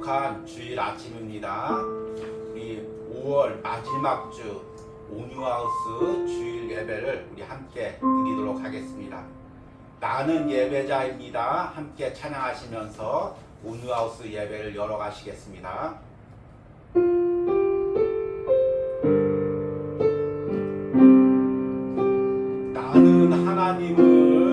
거룩한 주일 아침입니다. 우리 5월 마지막 주 온유하우스 주일 예배를 우리 함께 드리도록 하겠습니다. 나는 예배자입니다. 함께 찬양하시면서 온유하우스 예배를 열어가시겠습니다. 나는 하나님을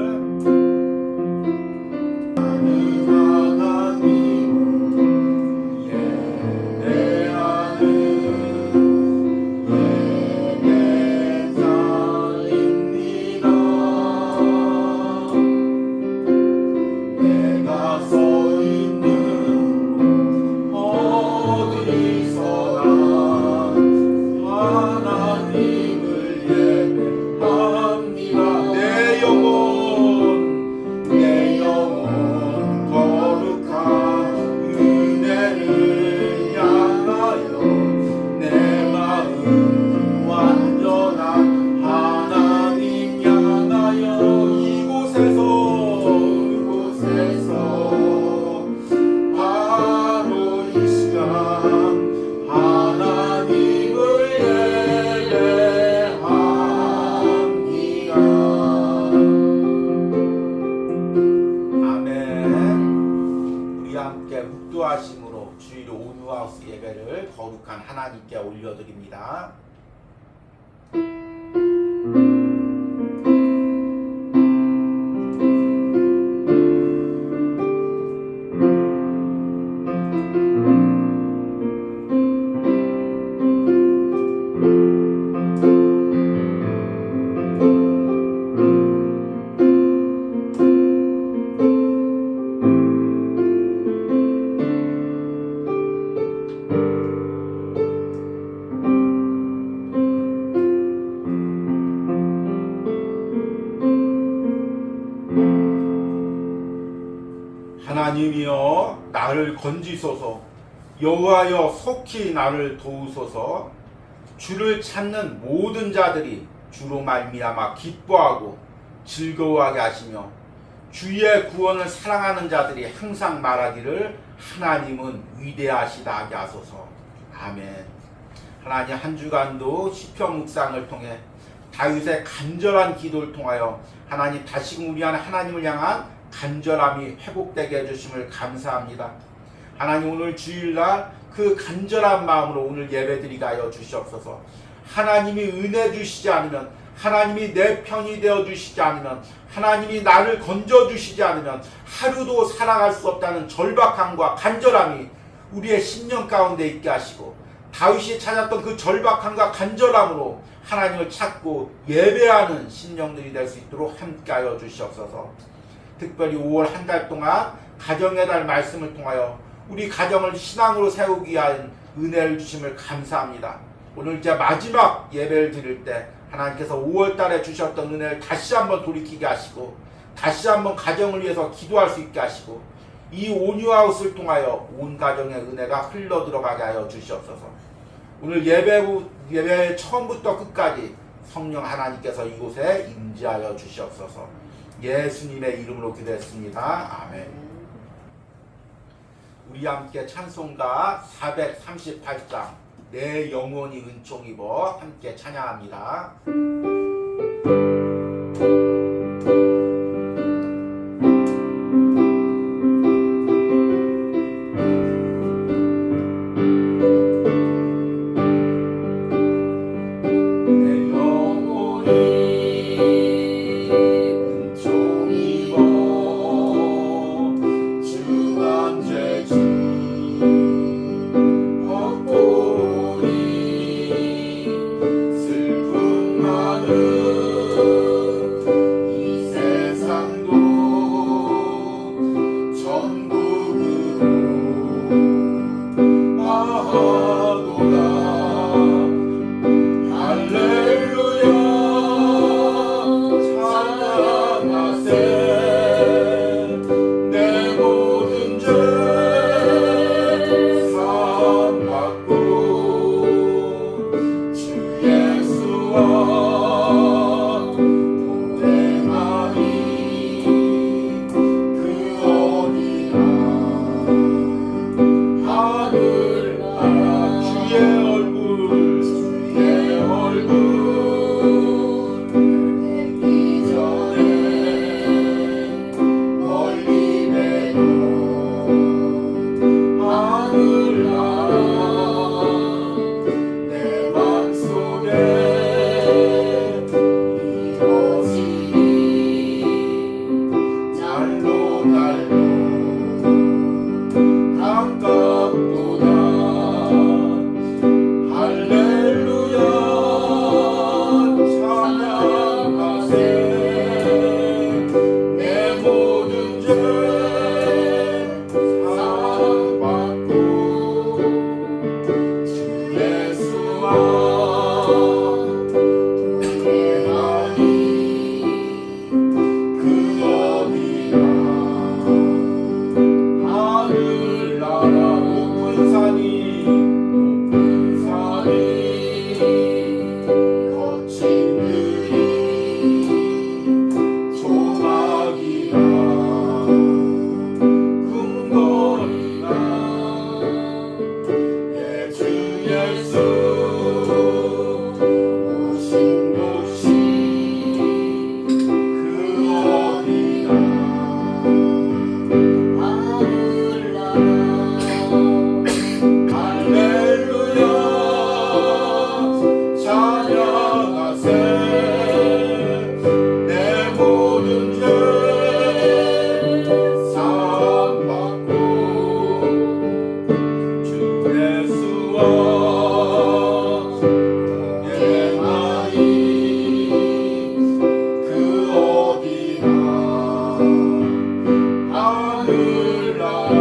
묵도하심으로 주일 온유하우스 예배를 거룩한 하나님께 올려드립니다. 하나님이여 나를 건지소서. 여호와여 속히 나를 도우소서. 주를 찾는 모든 자들이 주로 말미암아 기뻐하고 즐거워하게 하시며 주의 구원을 사랑하는 자들이 항상 말하기를 하나님은 위대하시다 하게 하소서. 아멘. 하나님 한 주간도 시편 묵상을 통해 다윗의 간절한 기도를 통하여 하나님 다시금 우리 안에 하나님을 향한 간절함이 회복되게 해주심을 감사합니다. 하나님 오늘 주일날 그 간절한 마음으로 오늘 예배드리게 하여 주시옵소서. 하나님이 은혜 주시지 않으면, 하나님이 내 편이 되어 주시지 않으면, 하나님이 나를 건져 주시지 않으면 하루도 살아갈 수 없다는 절박함과 간절함이 우리의 심령 가운데 있게 하시고, 다윗이 찾았던 그 절박함과 간절함으로 하나님을 찾고 예배하는 심령들이 될 수 있도록 함께하여 주시옵소서. 특별히 5월 한 달 동안 가정의 달 말씀을 통하여 우리 가정을 신앙으로 세우기 위한 은혜를 주심을 감사합니다. 오늘 이제 마지막 예배를 드릴 때 하나님께서 5월 달에 주셨던 은혜를 다시 한번 돌이키게 하시고 다시 한번 가정을 위해서 기도할 수 있게 하시고 이 온유하우스를 통하여 온 가정의 은혜가 흘러 들어가게 하여 주시옵소서. 오늘 예배 처음부터 끝까지 성령 하나님께서 이곳에 임재하여 주시옵소서. 예수님의 이름으로 기도했습니다. 아멘. 우리 함께 찬송가 438장 내 영혼이 은총 입어 함께 찬양합니다. 슬픔 많은 달로 가깝도다. 할렐루야 찬양하세. 내 모든 죄 사랑받고 주 예수와 동행하니 그 어디나 하늘나라 높은 산이 거친 들이 조막이나 궁궐이나 예수 예수 오신 곳이 그 어디나 할렐루야 찬양하세. 내 모든 죄 사함받고 주 예수와 동행하니 그 어디나 하늘나라.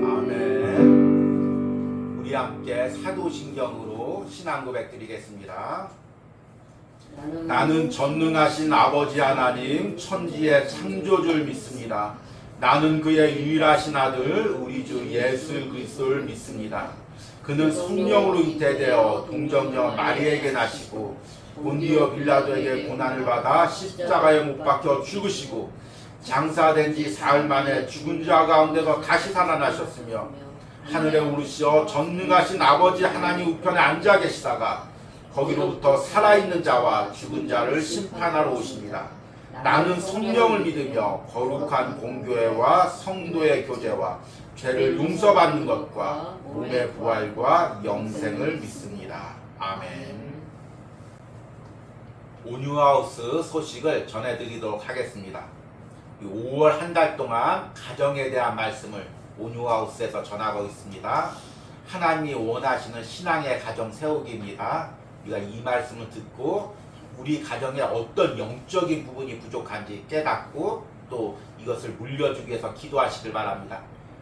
아멘. 우리 함께 사도신경으로 신앙 고백 드리겠습니다. 나는 전능하신 아버지 하나님 천지의 창조주를 믿습니다. 나는 그의 유일하신 아들 우리 주 예수 그리스도를 믿습니다. 그는 성령으로 잉태되어 동정녀 마리에게 나시고 본디오 빌라도에게 고난을 받아 십자가에 못 박혀 죽으시고 장사된 지 사흘 만에 죽은 자 가운데서 다시 살아나셨으며 하늘에 오르시어 전능하신 아버지 하나님 우편에 앉아 계시다가 거기로부터 살아있는 자와 죽은 자를 심판하러 오십니다. 나는 성령을 믿으며 거룩한 공교회와 성도의 교제와 죄를 용서받는 것과 몸의 부활과 영생을 믿습니다. 아멘. 온유하우스 소식을 전해드리도록 하겠습니다. 5월 한 달 동안 가정에 대한 말씀을 온유하우스에서 전하고 있습니다. 하나님이 원하시는 신앙의 가정 세우기입니다. 우리가 이 말씀을 듣고 우리 가정에 어떤 영적인 부분이 부족한지 깨닫고 또 이것을 물려주기 위해서 기도하시길 바랍니다.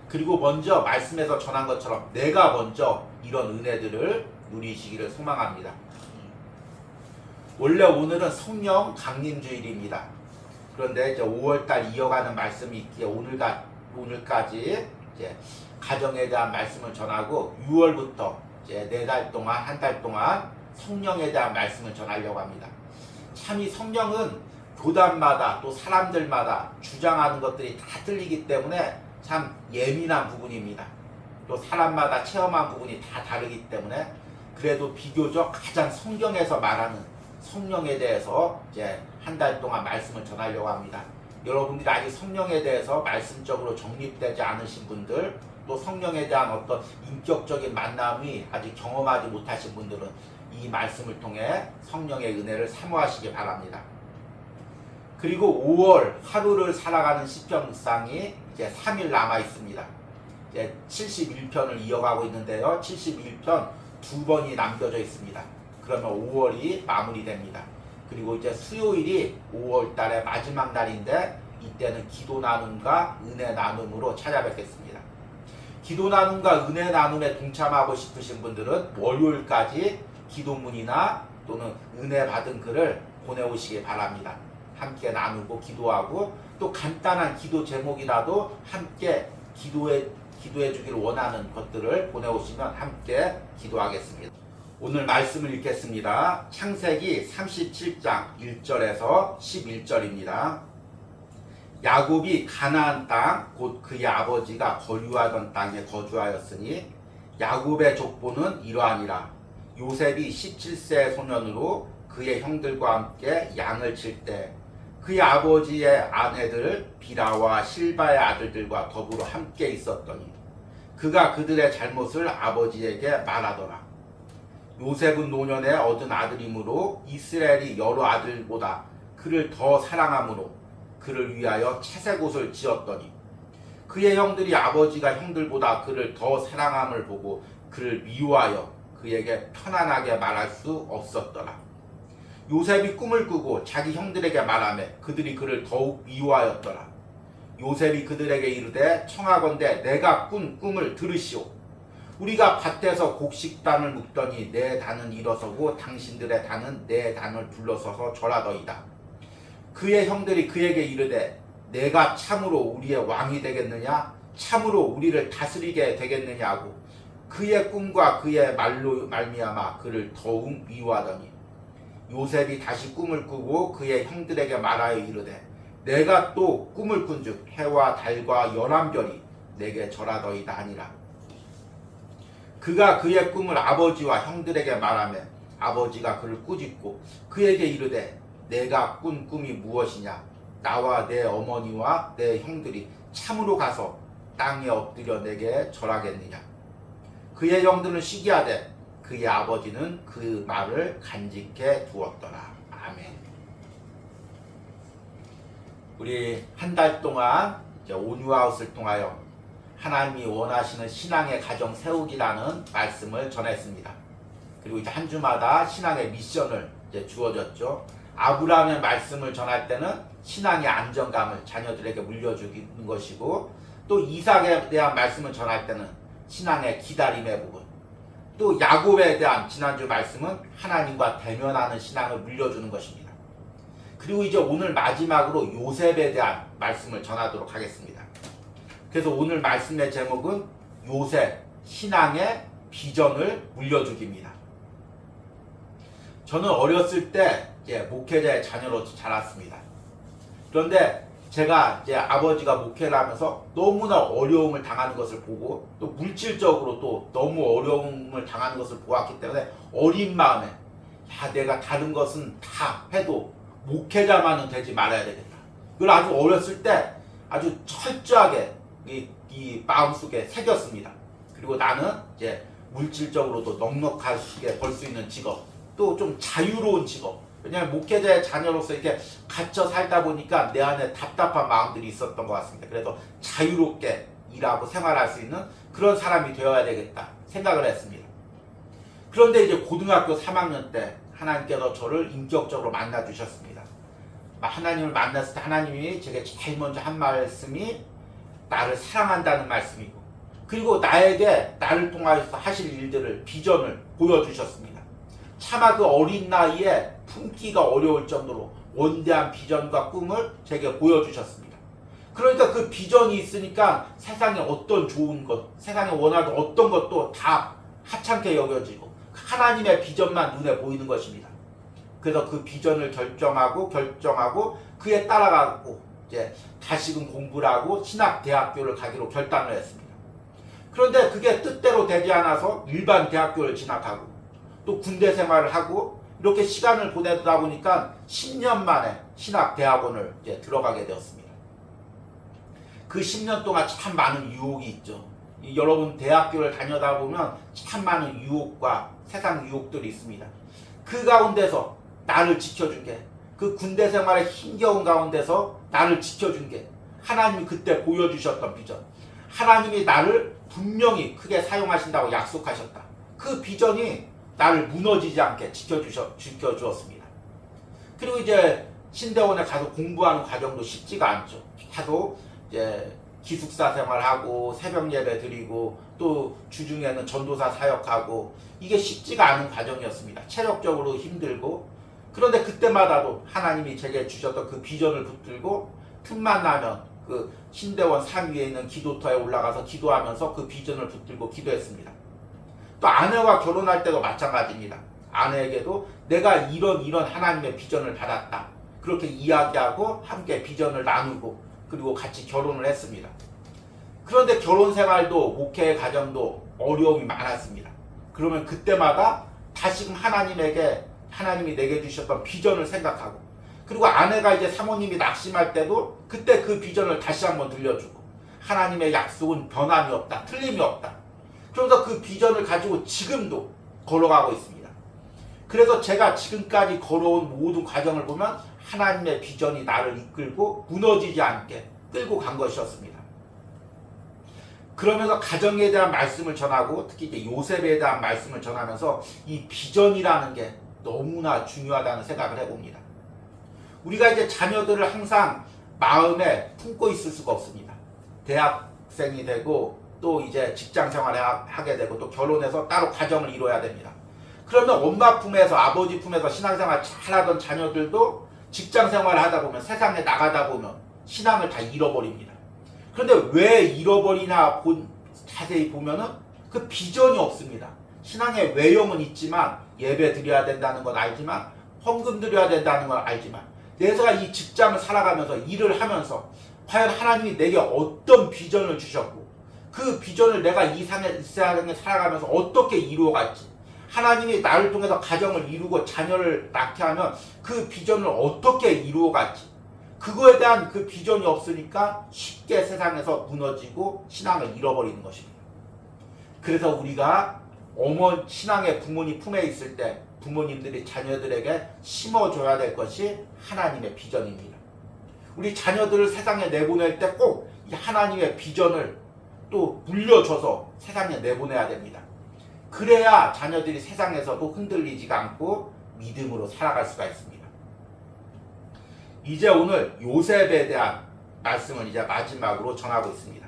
그리고 먼저 말씀에서 전한 것처럼 내가 먼저 이런 은혜들을 누리시기를 소망합니다. 원래 오늘은 성령 강림주일입니다. 그런데 이제 5월달 이어가는 말씀이 있기에 오늘까지 이제 가정에 대한 말씀을 전하고 6월부터 이제 4달 동안 한 달 동안 성령에 대한 말씀을 전하려고 합니다. 참 이 성령은 교단마다 또 사람들마다 주장하는 것들이 다 틀리기 때문에 참 예민한 부분입니다. 또 사람마다 체험한 부분이 다 다르기 때문에 그래도 비교적 가장 성경에서 말하는 성령에 대해서 이제 한 달 동안 말씀을 전하려고 합니다. 여러분들이 아직 성령에 대해서 말씀적으로 정립되지 않으신 분들, 또 성령에 대한 어떤 인격적인 만남이 아직 경험하지 못하신 분들은 이 말씀을 통해 성령의 은혜를 사모하시기 바랍니다. 그리고 5월 하루를 살아가는 시편상이 이제 3일 남아 있습니다. 이제 71편을 이어가고 있는데요. 71편 2번이 남겨져 있습니다. 그러면 5월이 마무리됩니다. 그리고 이제 수요일이 5월 달의 마지막 날인데 이때는 기도 나눔과 은혜 나눔으로 찾아뵙겠습니다. 기도 나눔과 은혜 나눔에 동참하고 싶으신 분들은 월요일까지 기도문이나 또는 은혜 받은 글을 보내오시기 바랍니다. 함께 나누고 기도하고 또 간단한 기도 제목이라도 함께 기도해 주기를 원하는 것들을 보내오시면 함께 기도하겠습니다. 오늘 말씀을 읽겠습니다. 창세기 37장 1절에서 11절입니다. 야곱이 가나안 땅 곧 그의 아버지가 거류하던 땅에 거주하였으니 야곱의 족보는 이러하니라. 요셉이 17세 소년으로 그의 형들과 함께 양을 칠 때 그의 아버지의 아내들 비라와 실바의 아들들과 더불어 함께 있었더니 그가 그들의 잘못을 아버지에게 말하더라. 요셉은 노년에 얻은 아들이므로 이스라엘이 여러 아들보다 그를 더 사랑함으로 그를 위하여 채색 옷을 지었더니 그의 형들이 아버지가 형들보다 그를 더 사랑함을 보고 그를 미워하여 그에게 편안하게 말할 수 없었더라. 요셉이 꿈을 꾸고 자기 형들에게 말하며 그들이 그를 더욱 미워하였더라. 요셉이 그들에게 이르되 청하건대 내가 꾼 꿈을 들으시오. 우리가 밭에서 곡식단을 묶더니 내 단은 일어서고 당신들의 단은 내 단을 둘러서서 절하더이다. 그의 형들이 그에게 이르되 내가 참으로 우리의 왕이 되겠느냐? 참으로 우리를 다스리게 되겠느냐고 그의 꿈과 그의 말로 말미암아 그를 더욱 미워하더니 요셉이 다시 꿈을 꾸고 그의 형들에게 말하여 이르되 내가 또 꿈을 꾼즉 해와 달과 열한 별이 내게 절하더이다 하니라. 그가 그의 꿈을 아버지와 형들에게 말하며 아버지가 그를 꾸짖고 그에게 이르되 내가 꾼 꿈이 무엇이냐? 나와 내 어머니와 내 형들이 참으로 가서 땅에 엎드려 내게 절하겠느냐? 그의 형들은 시기하되 그의 아버지는 그 말을 간직해 두었더라. 아멘. 우리 한 달 동안 온유아웃을 통하여 하나님이 원하시는 신앙의 가정 세우기라는 말씀을 전했습니다. 그리고 이제 한 주마다 신앙의 미션을 주어졌죠. 아브라함의 말씀을 전할 때는 신앙의 안정감을 자녀들에게 물려주는 것이고, 또 이삭에 대한 말씀을 전할 때는 신앙의 기다림의 부분, 또 야곱에 대한 지난주 말씀은 하나님과 대면하는 신앙을 물려주는 것입니다. 그리고 이제 오늘 마지막으로 요셉에 대한 말씀을 전하도록 하겠습니다. 그래서 오늘 말씀의 제목은 요셉 신앙의 비전을 물려주기입니다. 저는 어렸을 때 목회자의 자녀로 자랐습니다. 그런데 제가 아버지가 목회를 하면서 너무나 어려움을 당하는 것을 보고, 또 물질적으로 또 너무 어려움을 당하는 것을 보았기 때문에 어린 마음에 내가 다른 것은 다 해도 목회자만은 되지 말아야 되겠다. 그걸 아주 어렸을 때 아주 철저하게 이 마음속에 새겼습니다. 그리고 나는 물질적으로도 넉넉하게 벌 수 있는 직업, 또 좀 자유로운 직업, 왜냐하면 목회자의 자녀로서 이렇게 갇혀 살다 보니까 내 안에 답답한 마음들이 있었던 것 같습니다. 그래서 자유롭게 일하고 생활할 수 있는 그런 사람이 되어야 되겠다 생각을 했습니다. 그런데 이제 고등학교 3학년 때 하나님께서 저를 인격적으로 만나 주셨습니다. 하나님을 만났을 때 하나님이 제게 제일 먼저 한 말씀이 나를 사랑한다는 말씀이고, 그리고 나에게 나를 통하여서 하실 일들을, 비전을 보여주셨습니다. 차마 그 어린 나이에 품기가 어려울 정도로 원대한 비전과 꿈을 제게 보여주셨습니다. 그러니까 그 비전이 있으니까 세상에 어떤 좋은 것, 세상에 원하는 어떤 것도 다 하찮게 여겨지고 하나님의 비전만 눈에 보이는 것입니다. 그래서 그 비전을 결정하고 그에 따라가고 다시금 공부를 하고 신학대학교를 가기로 결단을 했습니다. 그런데 그게 뜻대로 되지 않아서 일반 대학교를 진학하고 또 군대 생활을 하고 이렇게 시간을 보내다 보니까 10년 만에 신학대학원을 들어가게 되었습니다. 그 10년 동안 참 많은 유혹이 있죠. 여러분 대학교를 다녀다 보면 참 많은 유혹과 세상 유혹들이 있습니다. 그 가운데서 나를 지켜준 게, 그 군대 생활의 힘겨운 가운데서 나를 지켜준 게 하나님이 그때 보여주셨던 비전, 하나님이 나를 분명히 크게 사용하신다고 약속하셨다. 그 비전이 나를 무너지지 않게 지켜주었습니다. 그리고 이제 신대원에 가서 공부하는 과정도 쉽지가 않죠. 계속 기숙사 생활하고 새벽 예배 드리고 또 주중에는 전도사 사역하고, 이게 쉽지가 않은 과정이었습니다. 체력적으로 힘들고. 그런데 그때마다도 하나님이 제게 주셨던 그 비전을 붙들고 틈만 나면 그 신대원 산 위에 있는 기도터에 올라가서 기도하면서 그 비전을 붙들고 기도했습니다. 또 아내와 결혼할 때도 마찬가지입니다. 아내에게도 내가 이런 하나님의 비전을 받았다, 그렇게 이야기하고 함께 비전을 나누고 그리고 같이 결혼을 했습니다. 그런데 결혼 생활도 목회의 과정도 어려움이 많았습니다. 그러면 그때마다 다시금 하나님이 내게 주셨던 비전을 생각하고, 그리고 아내가 이제 사모님이 낙심할 때도 그때 그 비전을 다시 한번 들려주고, 하나님의 약속은 변함이 없다, 틀림이 없다. 그래서 그 비전을 가지고 지금도 걸어가고 있습니다. 그래서 제가 지금까지 걸어온 모든 과정을 보면 하나님의 비전이 나를 이끌고 무너지지 않게 끌고 간 것이었습니다. 그러면서 가정에 대한 말씀을 전하고 특히 이제 요셉에 대한 말씀을 전하면서 이 비전이라는 게 너무나 중요하다는 생각을 해봅니다. 우리가 이제 자녀들을 항상 마음에 품고 있을 수가 없습니다. 대학생이 되고 또 이제 직장 생활을 하게 되고 또 결혼해서 따로 가정을 이뤄야 됩니다. 그러면 엄마 품에서 아버지 품에서 신앙생활 잘하던 자녀들도 직장 생활을 하다 보면 세상에 나가다 보면 신앙을 다 잃어버립니다. 그런데 왜 잃어버리나 자세히 보면은 그 비전이 없습니다. 신앙의 외형은 있지만 예배 드려야 된다는 건 알지만 헌금 드려야 된다는 건 알지만 내가 이 직장을 살아가면서 일을 하면서 과연 하나님이 내게 어떤 비전을 주셨고 그 비전을 내가 이 세상에 살아가면서 어떻게 이루어갈지 하나님이 나를 통해서 가정을 이루고 자녀를 낳게 하면 그 비전을 어떻게 이루어갈지 그거에 대한 그 비전이 없으니까 쉽게 세상에서 무너지고 신앙을 잃어버리는 것입니다. 그래서 우리가 신앙의 부모님 품에 있을 때 부모님들이 자녀들에게 심어줘야 될 것이 하나님의 비전입니다. 우리 자녀들을 세상에 내보낼 때 꼭 이 하나님의 비전을 또 물려줘서 세상에 내보내야 됩니다. 그래야 자녀들이 세상에서도 흔들리지가 않고 믿음으로 살아갈 수가 있습니다. 이제 오늘 요셉에 대한 말씀을 이제 마지막으로 전하고 있습니다.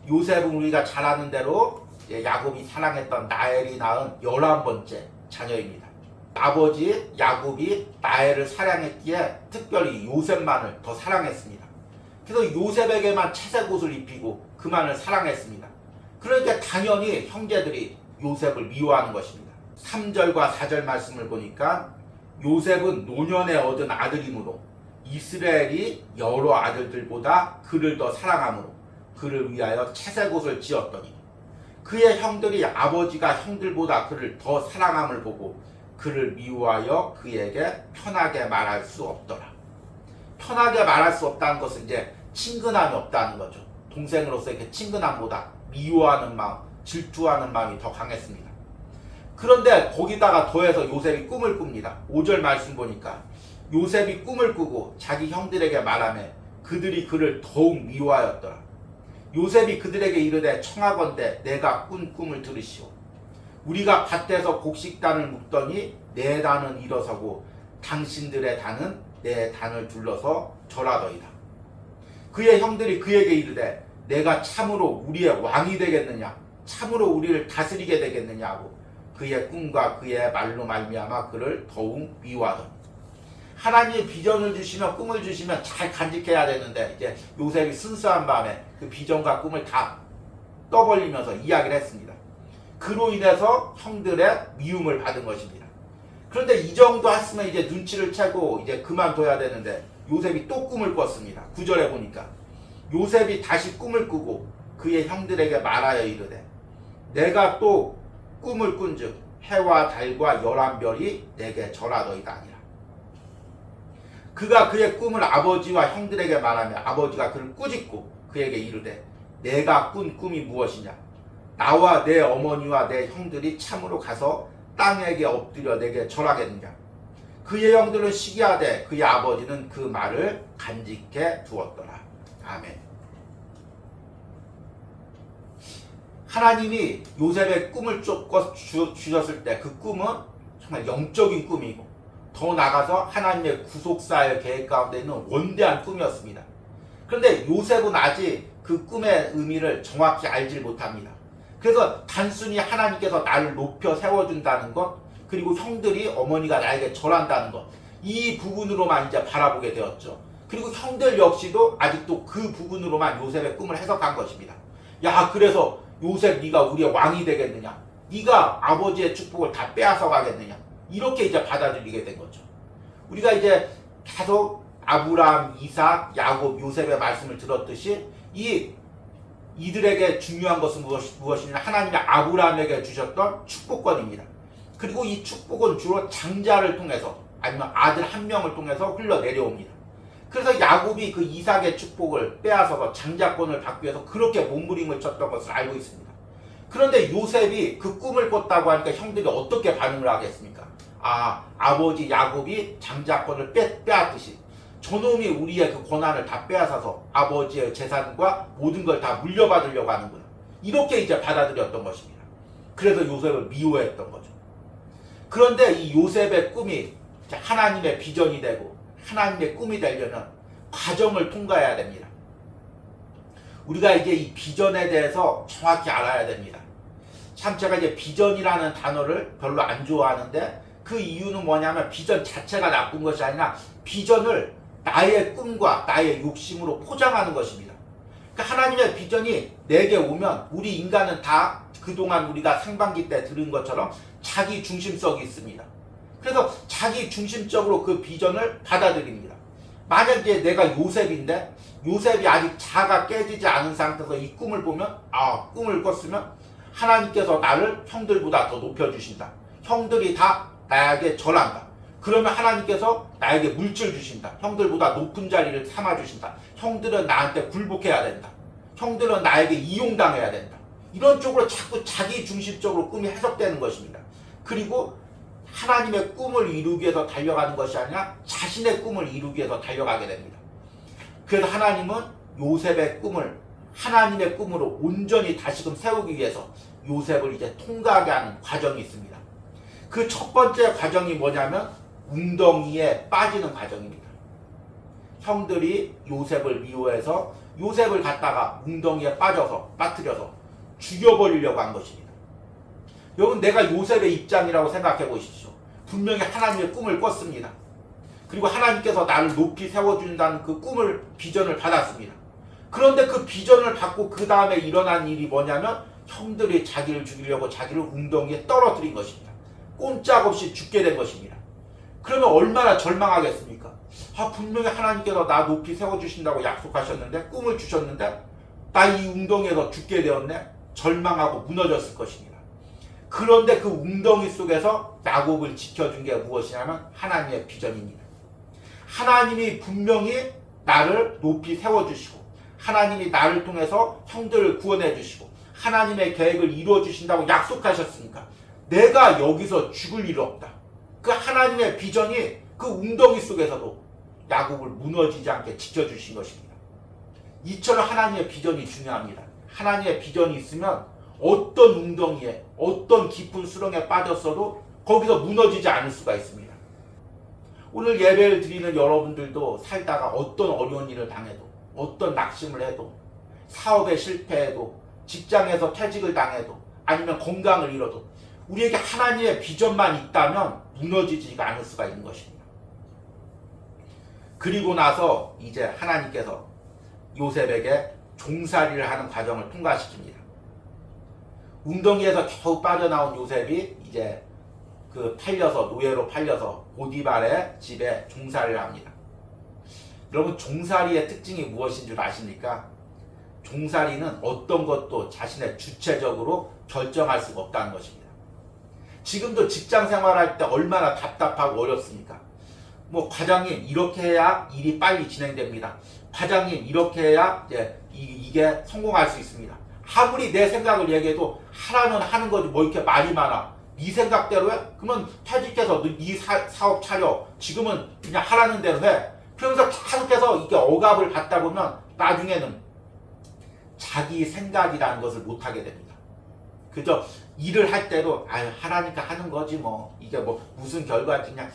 요셉은 우리가 잘 아는 대로 야곱이 사랑했던 라헬이 낳은 11번째 자녀입니다. 아버지 야곱이 라헬을 사랑했기에 특별히 요셉만을 더 사랑했습니다. 그래서 요셉에게만 채색 옷을 입히고 그만을 사랑했습니다. 그러니까 당연히 형제들이 요셉을 미워하는 것입니다. 3절과 4절 말씀을 보니까 요셉은 노년에 얻은 아들이므로 이스라엘이 여러 아들들보다 그를 더 사랑하므로 그를 위하여 채색 옷을 지었더니 그의 형들이 아버지가 형들보다 그를 더 사랑함을 보고 그를 미워하여 그에게 편하게 말할 수 없더라. 편하게 말할 수 없다는 것은 이제 친근함이 없다는 거죠. 동생으로서 이렇게 친근함보다 미워하는 마음, 질투하는 마음이 더 강했습니다. 그런데 거기다가 더해서 요셉이 꿈을 꿉니다. 5절 말씀 보니까 요셉이 꿈을 꾸고 자기 형들에게 말하며 그들이 그를 더욱 미워하였더라. 요셉이 그들에게 이르되 청하건대 내가 꾼 꿈을 들으시오. 우리가 밭에서 곡식단을 묶더니 내 단은 일어서고 당신들의 단은 내 단을 둘러서 절하더이다. 그의 형들이 그에게 이르되 내가 참으로 우리의 왕이 되겠느냐 참으로 우리를 다스리게 되겠느냐 하고 그의 꿈과 그의 말로 말미암아 그를 더욱 미워하더니 하나님이 비전을 주시면 꿈을 주시면 잘 간직해야 되는데 이제 요셉이 순수한 마음에 그 비전과 꿈을 다 떠벌리면서 이야기를 했습니다. 그로 인해서 형들의 미움을 받은 것입니다. 그런데 이 정도 했으면 이제 눈치를 채고 이제 그만둬야 되는데 요셉이 또 꿈을 꿨습니다. 9절에 보니까 요셉이 다시 꿈을 꾸고 그의 형들에게 말하여 이르되 내가 또 꿈을 꾼즉 해와 달과 11별이 내게 절하더이다 아니라. 그가 그의 꿈을 아버지와 형들에게 말하며 아버지가 그를 꾸짖고 그에게 이르되 내가 꾼 꿈이 무엇이냐 나와 내 어머니와 내 형들이 참으로 가서 땅에게 엎드려 내게 절하겠느냐. 그의 형들은 시기하되 그의 아버지는 그 말을 간직해 두었더라. 아멘. 하나님이 요셉의 꿈을 주셨을 때 그 꿈은 정말 영적인 꿈이고 더 나아가서 하나님의 구속사의 계획 가운데 있는 원대한 꿈이었습니다. 그런데 요셉은 아직 그 꿈의 의미를 정확히 알지 못합니다. 그래서 단순히 하나님께서 나를 높여 세워준다는 것 그리고 형들이 어머니가 나에게 절한다는 것 이 부분으로만 이제 바라보게 되었죠. 그리고 형들 역시도 아직도 그 부분으로만 요셉의 꿈을 해석한 것입니다. 야 그래서 요셉 네가 우리의 왕이 되겠느냐 네가 아버지의 축복을 다 빼앗아 가겠느냐 이렇게 이제 받아들이게 된 거죠. 우리가 이제 계속 아브라함, 이삭, 야곱, 요셉의 말씀을 들었듯이 이들에게 중요한 것은 무엇이냐 하나님이 아브라함에게 주셨던 축복권입니다. 그리고 이 축복은 주로 장자를 통해서 아니면 아들 한 명을 통해서 흘러내려옵니다. 그래서 야곱이 그 이삭의 축복을 빼앗아서 장자권을 받기 위해서 그렇게 몸부림을 쳤던 것을 알고 있습니다. 그런데 요셉이 그 꿈을 꿨다고 하니까 형들이 어떻게 반응을 하겠습니까? 아버지 야곱이 장자권을 빼앗듯이 저놈이 우리의 그 권한을 다 빼앗아서 아버지의 재산과 모든 걸 다 물려받으려고 하는구나. 이렇게 이제 받아들였던 것입니다. 그래서 요셉을 미워했던 거죠. 그런데 이 요셉의 꿈이 하나님의 비전이 되고 하나님의 꿈이 되려면 과정을 통과해야 됩니다. 우리가 이제 이 비전에 대해서 정확히 알아야 됩니다. 참 제가 이제 비전이라는 단어를 별로 안 좋아하는데 그 이유는 뭐냐면 비전 자체가 나쁜 것이 아니라 비전을 나의 꿈과 나의 욕심으로 포장하는 것입니다. 그러니까 하나님의 비전이 내게 오면 우리 인간은 다 그동안 우리가 상반기 때 들은 것처럼 자기 중심성이 있습니다. 그래서 자기 중심적으로 그 비전을 받아들입니다. 만약에 내가 요셉인데 요셉이 아직 자아가 깨지지 않은 상태에서 이 꿈을 보면 꿈을 꿨으면 하나님께서 나를 형들보다 더 높여주신다. 형들이 다 나에게 절한다. 그러면 하나님께서 나에게 물질 주신다. 형들보다 높은 자리를 삼아주신다. 형들은 나한테 굴복해야 된다. 형들은 나에게 이용당해야 된다. 이런 쪽으로 자꾸 자기 중심적으로 꿈이 해석되는 것입니다. 그리고 하나님의 꿈을 이루기 위해서 달려가는 것이 아니라 자신의 꿈을 이루기 위해서 달려가게 됩니다. 그래서 하나님은 요셉의 꿈을 하나님의 꿈으로 온전히 다시금 세우기 위해서 요셉을 이제 통과하게 하는 과정이 있습니다. 그 첫 번째 과정이 뭐냐면 웅덩이에 빠지는 과정입니다. 형들이 요셉을 미워해서 요셉을 갖다가 웅덩이에 빠뜨려서 죽여버리려고 한 것입니다. 여러분, 내가 요셉의 입장이라고 생각해 보십시오. 분명히 하나님의 꿈을 꿨습니다. 그리고 하나님께서 나를 높이 세워준다는 그 꿈을, 비전을 받았습니다. 그런데 그 비전을 받고 그 다음에 일어난 일이 뭐냐면 형들이 자기를 죽이려고 자기를 웅덩이에 떨어뜨린 것입니다. 꼼짝없이 죽게 된 것입니다. 그러면 얼마나 절망하겠습니까? 분명히 하나님께서 나 높이 세워주신다고 약속하셨는데, 꿈을 주셨는데 나 이 웅덩이에서 죽게 되었네. 절망하고 무너졌을 것입니다. 그런데 그 웅덩이 속에서 야곱을 지켜준 게 무엇이냐면 하나님의 비전입니다. 하나님이 분명히 나를 높이 세워주시고 하나님이 나를 통해서 형들을 구원해 주시고 하나님의 계획을 이루어 주신다고 약속하셨으니까 내가 여기서 죽을 일 없다. 그 하나님의 비전이 그 웅덩이 속에서도 야곱을 무너지지 않게 지켜주신 것입니다. 이처럼 하나님의 비전이 중요합니다. 하나님의 비전이 있으면 어떤 웅덩이에 어떤 깊은 수렁에 빠졌어도 거기서 무너지지 않을 수가 있습니다. 오늘 예배를 드리는 여러분들도 살다가 어떤 어려운 일을 당해도 어떤 낙심을 해도 사업에 실패해도 직장에서 퇴직을 당해도 아니면 건강을 잃어도 우리에게 하나님의 비전만 있다면 무너지지가 않을 수가 있는 것입니다. 그리고 나서 이제 하나님께서 요셉에게 종살이를 하는 과정을 통과시킵니다. 웅덩이에서 겨우 빠져나온 요셉이 이제 노예로 팔려서 보디발의 집에 종살이를 합니다. 여러분, 종살이의 특징이 무엇인 줄 아십니까? 종살이는 어떤 것도 자신의 주체적으로 결정할 수가 없다는 것입니다. 지금도 직장 생활할 때 얼마나 답답하고 어렵습니까? 과장님 이렇게 해야 일이 빨리 진행됩니다. 과장님 이렇게 해야 이게 성공할 수 있습니다. 아무리 내 생각을 얘기해도 하라면 하는 거지 이렇게 말이 많아. 네 생각대로 해? 그러면 퇴직해서 네 사업 차려. 지금은 그냥 하라는 대로 해. 그러면서 계속해서 이게 억압을 받다 보면 나중에는 자기 생각이라는 것을 못하게 됩니다. 그저 일을 할 때도 하라니까 하는 거지 이게 무슨 결과지 그냥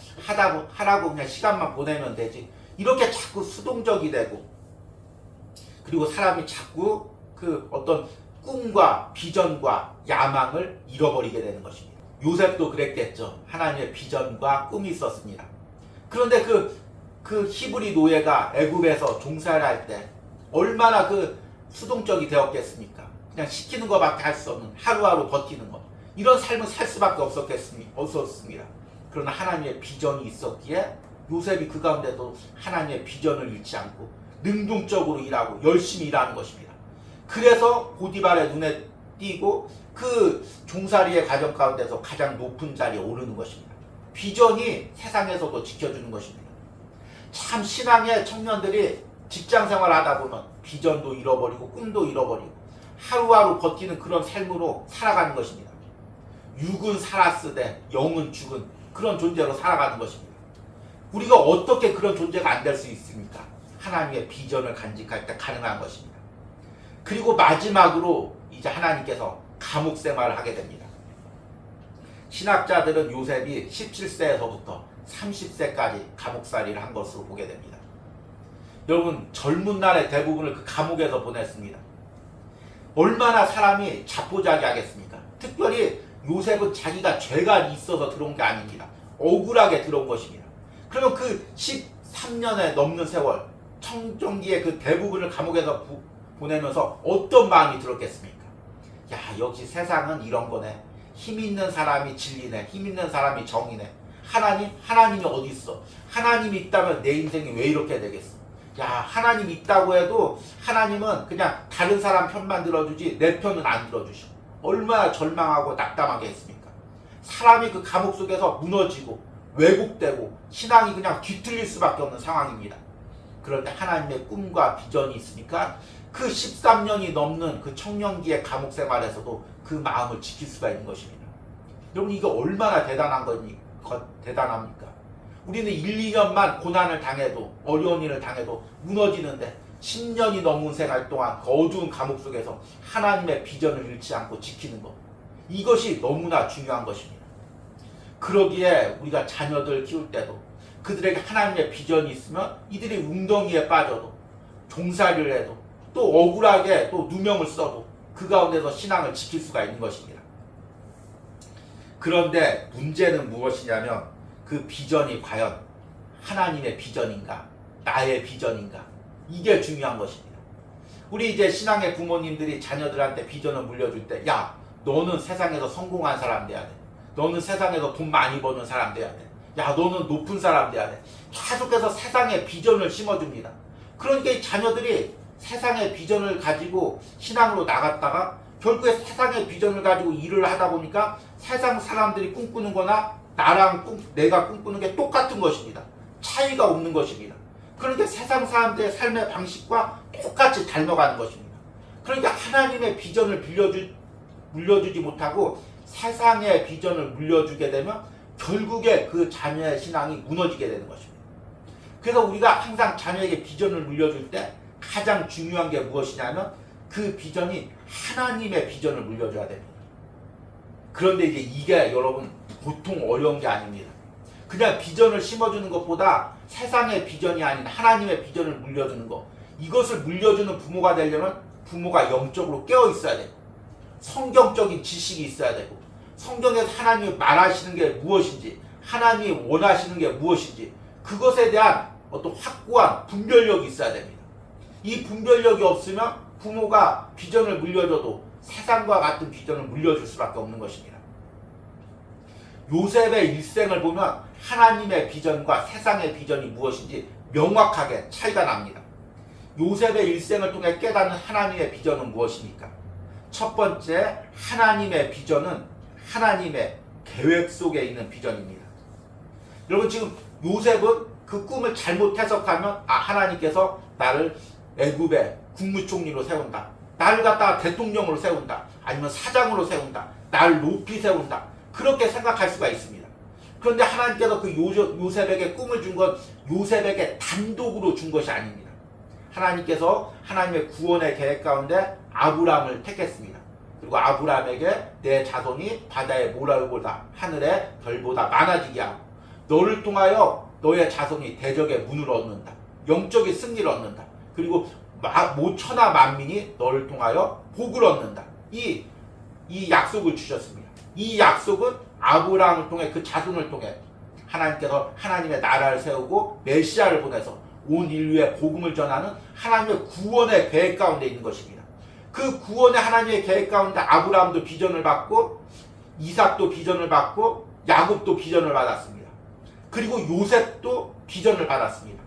하라고 그냥 시간만 보내면 되지. 이렇게 자꾸 수동적이 되고 그리고 사람이 자꾸 그 어떤 꿈과 비전과 야망을 잃어버리게 되는 것입니다. 요셉도 그랬겠죠. 하나님의 비전과 꿈이 있었습니다. 그런데 그 히브리 노예가 애굽에서 종살이할 때 얼마나 수동적이 되었겠습니까? 그냥 시키는 것밖에 할 수 없는 하루하루 버티는 것. 이런 삶을 살 수밖에 없었습니다. 그러나 하나님의 비전이 있었기에 요셉이 그 가운데도 하나님의 비전을 잃지 않고 능동적으로 일하고 열심히 일하는 것입니다. 그래서 보디발의 눈에 띄고 그 종살이의 과정 가운데서 가장 높은 자리에 오르는 것입니다. 비전이 세상에서도 지켜주는 것입니다. 참 신앙의 청년들이 직장 생활하다 보면 비전도 잃어버리고 꿈도 잃어버리고 하루하루 버티는 그런 삶으로 살아가는 것입니다. 육은 살았으되 영은 죽은 그런 존재로 살아가는 것입니다. 우리가 어떻게 그런 존재가 안 될 수 있습니까? 하나님의 비전을 간직할 때 가능한 것입니다. 그리고 마지막으로 이제 하나님께서 감옥 생활을 하게 됩니다. 신학자들은 요셉이 17세에서부터 30세까지 감옥살이를 한 것으로 보게 됩니다. 여러분, 젊은 날의 대부분을 그 감옥에서 보냈습니다. 얼마나 사람이 자포자기하겠습니까? 특별히 요셉은 자기가 죄가 있어서 들어온 게 아닙니다. 억울하게 들어온 것입니다. 그러면 그 13년에 넘는 세월, 청정기의 그 대부분을 감옥에서 보내면서 어떤 마음이 들었겠습니까? 야, 역시 세상은 이런 거네. 힘 있는 사람이 진리네. 힘 있는 사람이 정이네. 하나님이 어디 있어? 하나님이 있다면 내 인생이 왜 이렇게 되겠어? 야, 하나님 있다고 해도 하나님은 그냥 다른 사람 편만 들어주지 내 편은 안 들어주시고, 얼마나 절망하고 낙담하게 했습니까? 사람이 그 감옥 속에서 무너지고 왜곡되고 신앙이 그냥 뒤틀릴 수밖에 없는 상황입니다. 그런데 하나님의 꿈과 비전이 있으니까 그 13년이 넘는 그 청년기의 감옥 생활에서도 그 마음을 지킬 수가 있는 것입니다. 여러분, 이게 얼마나 대단합니까? 우리는 1, 2년만 고난을 당해도, 어려운 일을 당해도 무너지는데 10년이 넘은 생활 동안 그 어두운 감옥 속에서 하나님의 비전을 잃지 않고 지키는 것, 이것이 너무나 중요한 것입니다. 그러기에 우리가 자녀들 키울 때도 그들에게 하나님의 비전이 있으면 이들이 웅덩이에 빠져도, 종살이를 해도, 또 억울하게 또 누명을 써도 그 가운데서 신앙을 지킬 수가 있는 것입니다. 그런데 문제는 무엇이냐면 그 비전이 과연 하나님의 비전인가, 나의 비전인가, 이게 중요한 것입니다. 우리 이제 신앙의 부모님들이 자녀들한테 비전을 물려줄 때, 야, 너는 세상에서 성공한 사람 돼야 돼. 너는 세상에서 돈 많이 버는 사람 돼야 돼. 야, 너는 높은 사람 돼야 돼. 계속해서 세상의 비전을 심어줍니다. 그러니까 이 자녀들이 세상의 비전을 가지고 신앙으로 나갔다가 결국에 세상의 비전을 가지고 일을 하다 보니까 세상 사람들이 꿈꾸는 거나 내가 꿈꾸는 게 똑같은 것입니다. 차이가 없는 것입니다. 그러니까 세상 사람들의 삶의 방식과 똑같이 닮아가는 것입니다. 그러니까 하나님의 비전을 물려주지 못하고 세상의 비전을 물려주게 되면 결국에 그 자녀의 신앙이 무너지게 되는 것입니다. 그래서 우리가 항상 자녀에게 비전을 물려줄 때 가장 중요한 게 무엇이냐면 그 비전이 하나님의 비전을 물려줘야 됩니다. 그런데 이게 여러분 보통 어려운 게 아닙니다. 그냥 비전을 심어주는 것보다 세상의 비전이 아닌 하나님의 비전을 물려주는 것, 이것을 물려주는 부모가 되려면 부모가 영적으로 깨어 있어야 되고, 성경적인 지식이 있어야 되고, 성경에서 하나님이 말하시는 게 무엇인지, 하나님이 원하시는 게 무엇인지, 그것에 대한 어떤 확고한 분별력이 있어야 됩니다. 이 분별력이 없으면 부모가 비전을 물려줘도 세상과 같은 비전을 물려줄 수밖에 없는 것입니다. 요셉의 일생을 보면 하나님의 비전과 세상의 비전이 무엇인지 명확하게 차이가 납니다. 요셉의 일생을 통해 깨닫는 하나님의 비전은 무엇입니까? 첫 번째, 하나님의 비전은 하나님의 계획 속에 있는 비전입니다. 여러분, 지금 요셉은 그 꿈을 잘못 해석하면 하나님께서 나를 애굽의 국무총리로 세운다, 나를 갖다가 대통령으로 세운다, 아니면 사장으로 세운다, 나를 높이 세운다, 그렇게 생각할 수가 있습니다. 그런데 하나님께서 그 요셉에게 꿈을 준 건 요셉에게 단독으로 준 것이 아닙니다. 하나님께서 하나님의 구원의 계획 가운데 아브라함을 택했습니다. 그리고 아브라함에게 내 자손이 바다의 모래보다 하늘의 별보다 많아지게 하고, 너를 통하여 너의 자손이 대적의 문을 얻는다, 영적인 승리를 얻는다, 그리고 천하 만민이 너를 통하여 복을 얻는다, 이 약속을 주셨습니다. 이 약속은 아브라함을 통해, 그 자손을 통해 하나님께서 하나님의 나라를 세우고 메시아를 보내서 온 인류에 복음을 전하는 하나님의 구원의 계획 가운데 있는 것입니다. 그 구원의 하나님의 계획 가운데 아브라함도 비전을 받고, 이삭도 비전을 받고, 야곱도 비전을 받았습니다. 그리고 요셉도 비전을 받았습니다.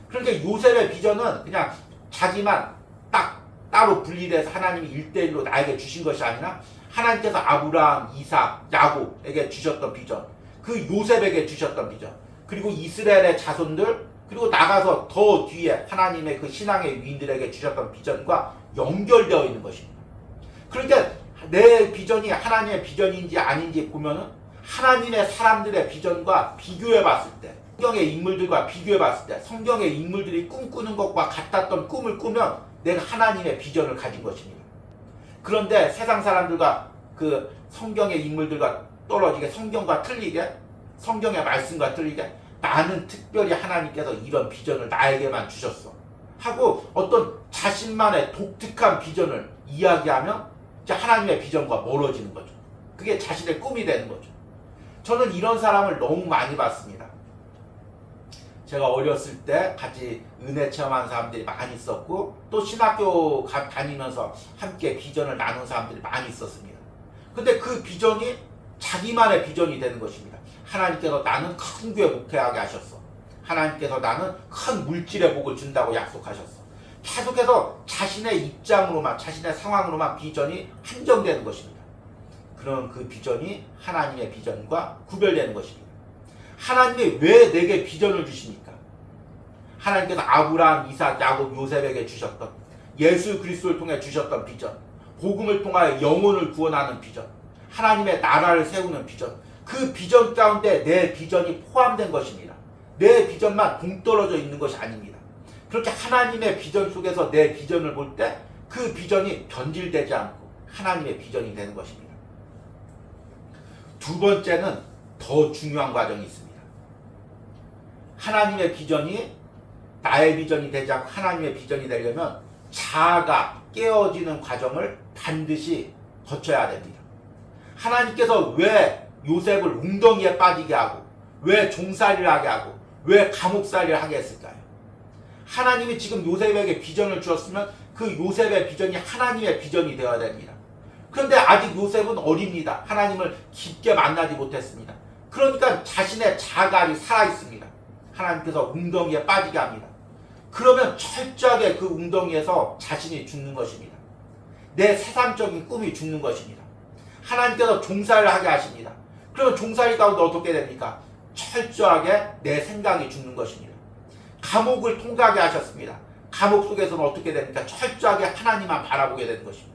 그러니까 요셉의 비전은 그냥 자기만 딱 따로 분리돼서 하나님이 1대1로 나에게 주신 것이 아니라 하나님께서 아브라함, 이삭, 야곱에게 주셨던 비전, 그 요셉에게 주셨던 비전, 그리고 이스라엘의 자손들, 그리고 나가서 더 뒤에 하나님의 그 신앙의 위인들에게 주셨던 비전과 연결되어 있는 것입니다. 그러니까 내 비전이 하나님의 비전인지 아닌지 보면은 하나님의 사람들의 비전과 비교해 봤을 때, 성경의 인물들과 비교해 봤을 때 성경의 인물들이 꿈꾸는 것과 같았던 꿈을 꾸면 내가 하나님의 비전을 가진 것입니다. 그런데 세상 사람들과 그 성경의 인물들과 떨어지게, 성경과 틀리게, 성경의 말씀과 틀리게 나는 특별히 하나님께서 이런 비전을 나에게만 주셨어 하고 어떤 자신만의 독특한 비전을 이야기하면 이제 하나님의 비전과 멀어지는 거죠. 그게 자신의 꿈이 되는 거죠. 저는 이런 사람을 너무 많이 봤습니다. 제가 어렸을 때 같이 은혜 체험하는 사람들이 많이 있었고, 또 신학교 다니면서 함께 비전을 나눈 사람들이 많이 있었습니다. 근데 그 비전이 자기만의 비전이 되는 것입니다. 하나님께서 나는 큰 교회 목회하게 하셨어. 하나님께서 나는 큰 물질의 복을 준다고 약속하셨어. 계속해서 자신의 입장으로만, 자신의 상황으로만 비전이 한정되는 것입니다. 그런 그 비전이 하나님의 비전과 구별되는 것입니다. 하나님이 왜 내게 비전을 주십니까? 하나님께서 아브라함, 이삭, 야곱, 요셉에게 주셨던, 예수 그리스도를 통해 주셨던 비전, 복음을 통하여 영혼을 구원하는 비전, 하나님의 나라를 세우는 비전, 그 비전 가운데 내 비전이 포함된 것입니다. 내 비전만 동떨어져 있는 것이 아닙니다. 그렇게 하나님의 비전 속에서 내 비전을 볼 때 그 비전이 변질되지 않고 하나님의 비전이 되는 것입니다. 두 번째는 더 중요한 과정이 있습니다. 하나님의 비전이 나의 비전이 되지 않고 하나님의 비전이 되려면 자아가 깨어지는 과정을 반드시 거쳐야 됩니다. 하나님께서 왜 요셉을 웅덩이에 빠지게 하고, 왜 종살이를 하게 하고, 왜 감옥살이를 하게 했을까요? 하나님이 지금 요셉에게 비전을 주었으면 그 요셉의 비전이 하나님의 비전이 되어야 됩니다. 그런데 아직 요셉은 어립니다. 하나님을 깊게 만나지 못했습니다. 그러니까 자신의 자아가 아직 살아있습니다. 하나님께서 웅덩이에 빠지게 합니다. 그러면 철저하게 그 웅덩이에서 자신이 죽는 것입니다. 내 세상적인 꿈이 죽는 것입니다. 하나님께서 종살이를 하게 하십니다. 그러면 종살이 가운데 어떻게 됩니까? 철저하게 내 생각이 죽는 것입니다. 감옥을 통과하게 하셨습니다. 감옥 속에서는 어떻게 됩니까? 철저하게 하나님만 바라보게 되는 것입니다.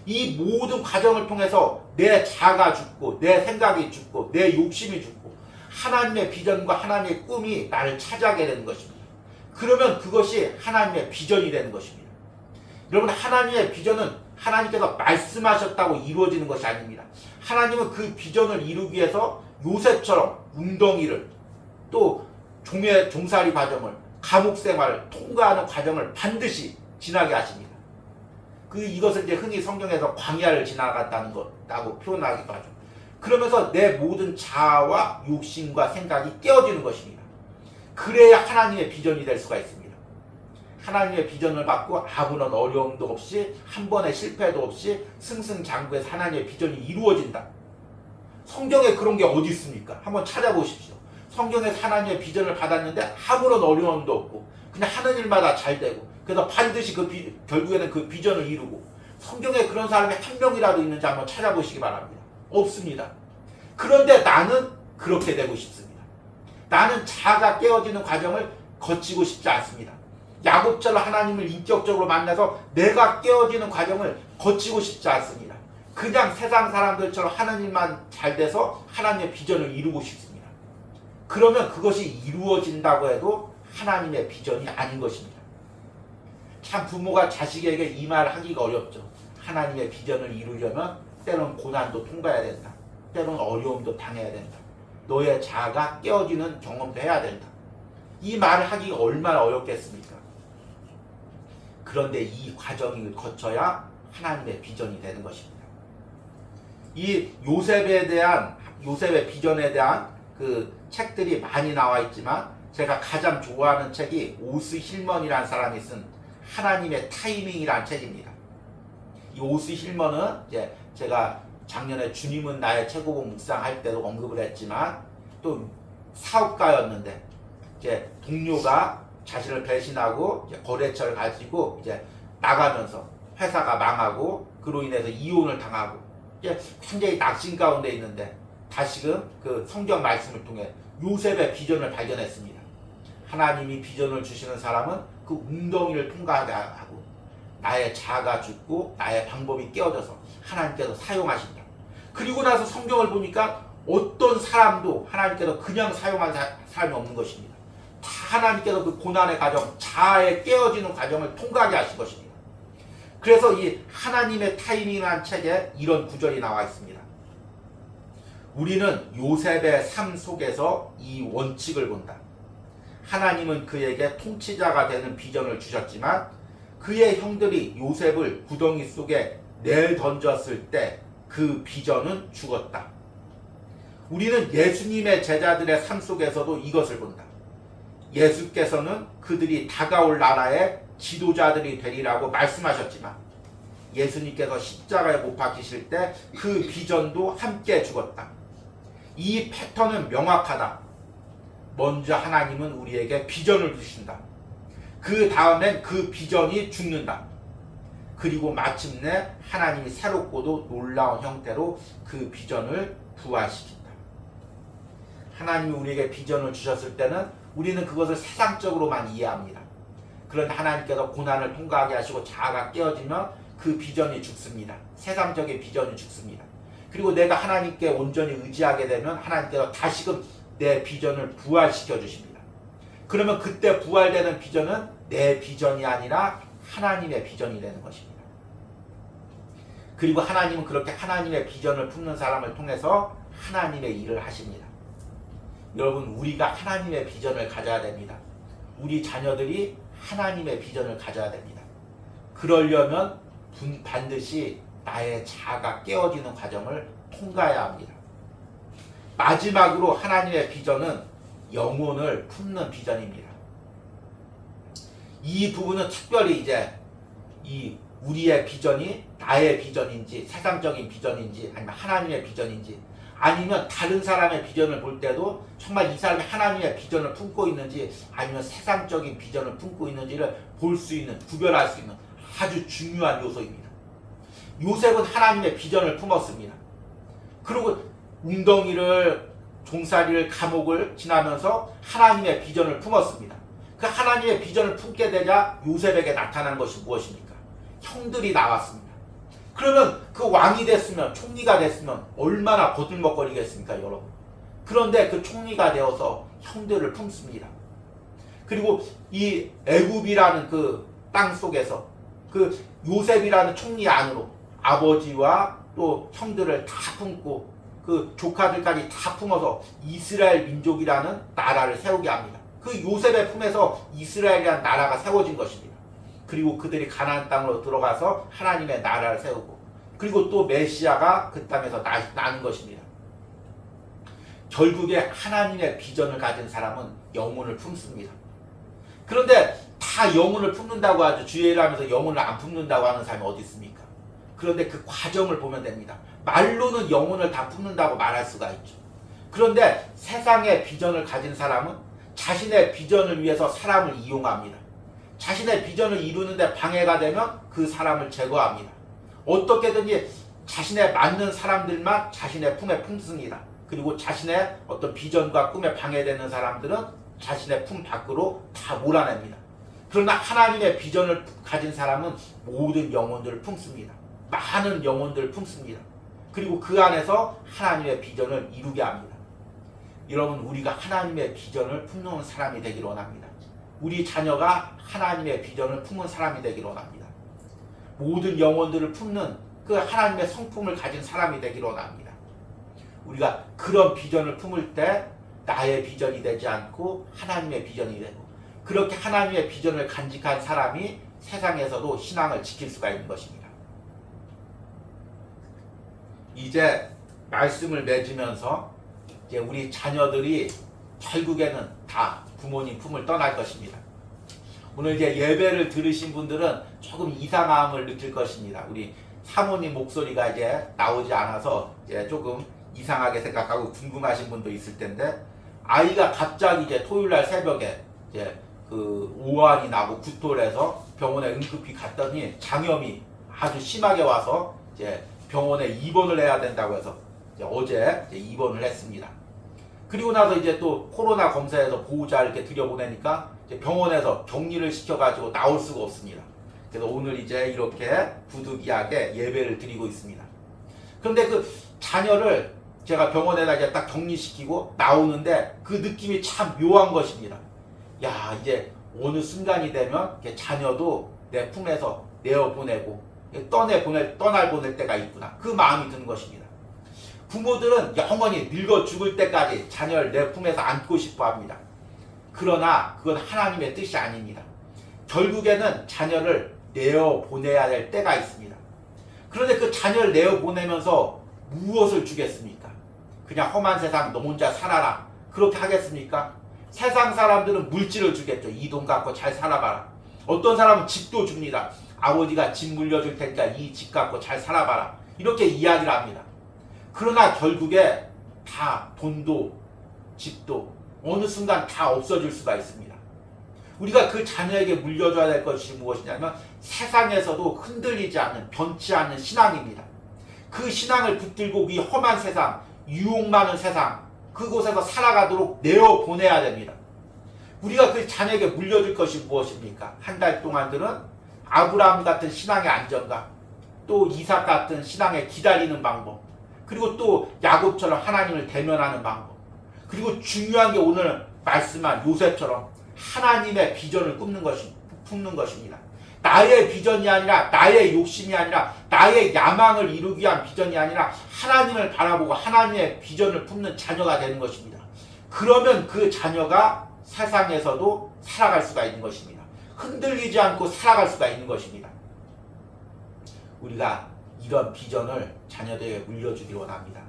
이 모든 과정을 통해서 내 자아가 죽고, 내 생각이 죽고, 내 욕심이 죽고, 하나님의 비전과 하나님의 꿈이 나를 차지하게 되는 것입니다. 그러면 그것이 하나님의 비전이 되는 것입니다. 여러분, 하나님의 비전은 하나님께서 말씀하셨다고 이루어지는 것이 아닙니다. 하나님은 그 비전을 이루기 위해서 요셉처럼 웅덩이를, 또 종살이 과정을, 감옥 생활을 통과하는 과정을 반드시 지나게 하십니다. 이것을 이제 흔히 성경에서 광야를 지나갔다는 것라고 표현하기도 하죠. 그러면서 내 모든 자아와 욕심과 생각이 깨어지는 것입니다. 그래야 하나님의 비전이 될 수가 있습니다. 하나님의 비전을 받고 아무런 어려움도 없이, 한 번의 실패도 없이 승승장구해서 하나님의 비전이 이루어진다. 성경에 그런 게 어디 있습니까? 한번 찾아보십시오. 성경에서 하나님의 비전을 받았는데 아무런 어려움도 없고 그냥 하는 일마다 잘 되고, 그래서 반드시 결국에는 그 비전을 이루고, 성경에 그런 사람이 한 명이라도 있는지 한번 찾아보시기 바랍니다. 없습니다. 그런데 나는 그렇게 되고 싶습니다. 나는 자아가 깨어지는 과정을 거치고 싶지 않습니다. 야곱처럼 하나님을 인격적으로 만나서 내가 깨어지는 과정을 거치고 싶지 않습니다. 그냥 세상 사람들처럼 하는 일만 잘 돼서 하나님의 비전을 이루고 싶습니다. 그러면 그것이 이루어진다고 해도 하나님의 비전이 아닌 것입니다. 참 부모가 자식에게 이 말을 하기가 어렵죠. 하나님의 비전을 이루려면 때론 고난도 통과해야 된다. 때론 어려움도 당해야 된다. 너의 자아가 깨어지는 경험도 해야 된다. 이 말을 하기가 얼마나 어렵겠습니까? 그런데 이 과정을 거쳐야 하나님의 비전이 되는 것입니다. 이 요셉의 비전에 대한 그 책들이 많이 나와 있지만, 제가 가장 좋아하는 책이 오스 힐먼이라는 사람이 쓴 하나님의 타이밍이라는 책입니다. 이 오스 힐먼은 이제 제가 작년에 주님은 나의 최고봉 묵상할 때도 언급을 했지만, 또 사업가였는데 이제 동료가 자신을 배신하고 이제 거래처를 가지고 이제 나가면서 회사가 망하고, 그로 인해서 이혼을 당하고 이제 굉장히 낙심 가운데 있는데, 다시금 그 성경 말씀을 통해 요셉의 비전을 발견했습니다. 하나님이 비전을 주시는 사람은 그 웅덩이를 통과하게 하고, 나의 자아가 죽고 나의 방법이 깨어져서 하나님께서 사용하신다. 그리고 나서 성경을 보니까 어떤 사람도 하나님께서 그냥 사용한 사람이 없는 것입니다. 다 하나님께서 그 고난의 과정, 자아에 깨어지는 과정을 통과하게 하신 것입니다. 그래서 이 하나님의 타이밍이라는 책에 이런 구절이 나와 있습니다. 우리는 요셉의 삶 속에서 이 원칙을 본다. 하나님은 그에게 통치자가 되는 비전을 주셨지만 그의 형들이 요셉을 구덩이 속에 내던졌을 때 그 비전은 죽었다. 우리는 예수님의 제자들의 삶 속에서도 이것을 본다. 예수께서는 그들이 다가올 나라의 지도자들이 되리라고 말씀하셨지만 예수님께서 십자가에 못 박히실 때 그 비전도 함께 죽었다. 이 패턴은 명확하다. 먼저 하나님은 우리에게 비전을 주신다. 그 다음엔 그 비전이 죽는다. 그리고 마침내 하나님이 새롭고도 놀라운 형태로 그 비전을 부활시킨다. 하나님이 우리에게 비전을 주셨을 때는 우리는 그것을 세상적으로만 이해합니다. 그런데 하나님께서 고난을 통과하게 하시고 자아가 깨어지면 그 비전이 죽습니다. 세상적인 비전이 죽습니다. 그리고 내가 하나님께 온전히 의지하게 되면 하나님께서 다시금 내 비전을 부활시켜 주십니다. 그러면 그때 부활되는 비전은 내 비전이 아니라 하나님의 비전이 되는 것입니다. 그리고 하나님은 그렇게 하나님의 비전을 품는 사람을 통해서 하나님의 일을 하십니다. 여러분, 우리가 하나님의 비전을 가져야 됩니다. 우리 자녀들이 하나님의 비전을 가져야 됩니다. 그러려면 반드시 나의 자아가 깨어지는 과정을 통과해야 합니다. 마지막으로 하나님의 비전은 영혼을 품는 비전입니다. 이 부분은 특별히 이제 이 우리의 비전이 나의 비전인지 세상적인 비전인지 아니면 하나님의 비전인지 아니면 다른 사람의 비전을 볼 때도 정말 이 사람이 하나님의 비전을 품고 있는지 아니면 세상적인 비전을 품고 있는지를 볼 수 있는, 구별할 수 있는 아주 중요한 요소입니다. 요셉은 하나님의 비전을 품었습니다. 그리고 웅덩이를, 종살이를, 감옥을 지나면서 하나님의 비전을 품었습니다. 그 하나님의 비전을 품게 되자 요셉에게 나타난 것이 무엇입니까? 형들이 나왔습니다. 그러면 그 왕이 됐으면, 총리가 됐으면 얼마나 거들먹거리겠습니까, 여러분? 그런데 그 총리가 되어서 형들을 품습니다. 그리고 이 애굽이라는 그 땅 속에서 그 요셉이라는 총리 안으로 아버지와 또 형들을 다 품고 그 조카들까지 다 품어서 이스라엘 민족이라는 나라를 세우게 합니다. 그 요셉의 품에서 이스라엘이라는 나라가 세워진 것입니다. 그리고 그들이 가나안 땅으로 들어가서 하나님의 나라를 세우고 그리고 또 메시아가 그 땅에서 나는 것입니다. 결국에 하나님의 비전을 가진 사람은 영혼을 품습니다. 그런데 다 영혼을 품는다고 하죠. 주의를 하면서 영혼을 안 품는다고 하는 사람이 어디 있습니까? 그런데 그 과정을 보면 됩니다. 말로는 영혼을 다 품는다고 말할 수가 있죠. 그런데 세상의 비전을 가진 사람은 자신의 비전을 위해서 사람을 이용합니다. 자신의 비전을 이루는데 방해가 되면 그 사람을 제거합니다. 어떻게든지 자신에 맞는 사람들만 자신의 품에 품습니다. 그리고 자신의 어떤 비전과 꿈에 방해되는 사람들은 자신의 품 밖으로 다 몰아냅니다. 그러나 하나님의 비전을 가진 사람은 모든 영혼들을 품습니다. 많은 영혼들을 품습니다. 그리고 그 안에서 하나님의 비전을 이루게 합니다. 여러분, 우리가 하나님의 비전을 품는 사람이 되기를 원합니다. 우리 자녀가 하나님의 비전을 품은 사람이 되기를 원합니다. 모든 영혼들을 품는 그 하나님의 성품을 가진 사람이 되기를 원합니다. 우리가 그런 비전을 품을 때 나의 비전이 되지 않고 하나님의 비전이 되고 그렇게 하나님의 비전을 간직한 사람이 세상에서도 신앙을 지킬 수가 있는 것입니다. 이제 말씀을 맺으면서 이제 우리 자녀들이 결국에는 다 부모님 품을 떠날 것입니다. 오늘 이제 예배를 들으신 분들은 조금 이상함을 느낄 것입니다. 우리 사모님 목소리가 이제 나오지 않아서 이제 조금 이상하게 생각하고 궁금하신 분도 있을 텐데 아이가 갑자기 이제 토요일날 새벽에 이제 그 오한이 나고 구토를 해서 병원에 응급히 갔더니 장염이 아주 심하게 와서 이제 병원에 입원을 해야 된다고 해서 이제 어제 이제 입원을 했습니다. 그리고 나서 이제 또 코로나 검사에서 보호자 이렇게 들여보내니까 이제 병원에서 격리를 시켜가지고 나올 수가 없습니다. 그래서 오늘 이제 이렇게 부득이하게 예배를 드리고 있습니다. 그런데 그 자녀를 제가 병원에다 이제 딱 격리시키고 나오는데 그 느낌이 참 묘한 것입니다. 야, 이제 어느 순간이 되면 자녀도 내 품에서 내어보내고 떠날 보낼 때가 있구나. 그 마음이 드는 것입니다. 부모들은 영원히 늙어 죽을 때까지 자녀를 내 품에서 안고 싶어 합니다. 그러나 그건 하나님의 뜻이 아닙니다. 결국에는 자녀를 내어보내야 될 때가 있습니다. 그런데 그 자녀를 내어보내면서 무엇을 주겠습니까? 그냥 험한 세상 너 혼자 살아라. 그렇게 하겠습니까? 세상 사람들은 물질을 주겠죠. 이 돈 갖고 잘 살아봐라. 어떤 사람은 집도 줍니다. 아버지가 집 물려줄 테니까 이 집 갖고 잘 살아봐라. 이렇게 이야기를 합니다. 그러나 결국에 다 돈도 집도 어느 순간 다 없어질 수가 있습니다. 우리가 그 자녀에게 물려줘야 될 것이 무엇이냐면 세상에서도 흔들리지 않는 변치 않는 신앙입니다. 그 신앙을 붙들고 이 험한 세상, 유혹 많은 세상, 그곳에서 살아가도록 내어보내야 됩니다. 우리가 그 자녀에게 물려줄 것이 무엇입니까? 한 달 동안들은 아브라함 같은 신앙의 안정감, 또 이삭 같은 신앙의 기다리는 방법, 그리고 또 야곱처럼 하나님을 대면하는 방법, 그리고 중요한 게 오늘 말씀한 요셉처럼 하나님의 비전을 품는 것입니다. 나의 비전이 아니라, 나의 욕심이 아니라, 나의 야망을 이루기 위한 비전이 아니라 하나님을 바라보고 하나님의 비전을 품는 자녀가 되는 것입니다. 그러면 그 자녀가 세상에서도 살아갈 수가 있는 것입니다. 흔들리지 않고 살아갈 수가 있는 것입니다. 우리가 이런 비전을 자녀들에게 물려주기를 원합니다.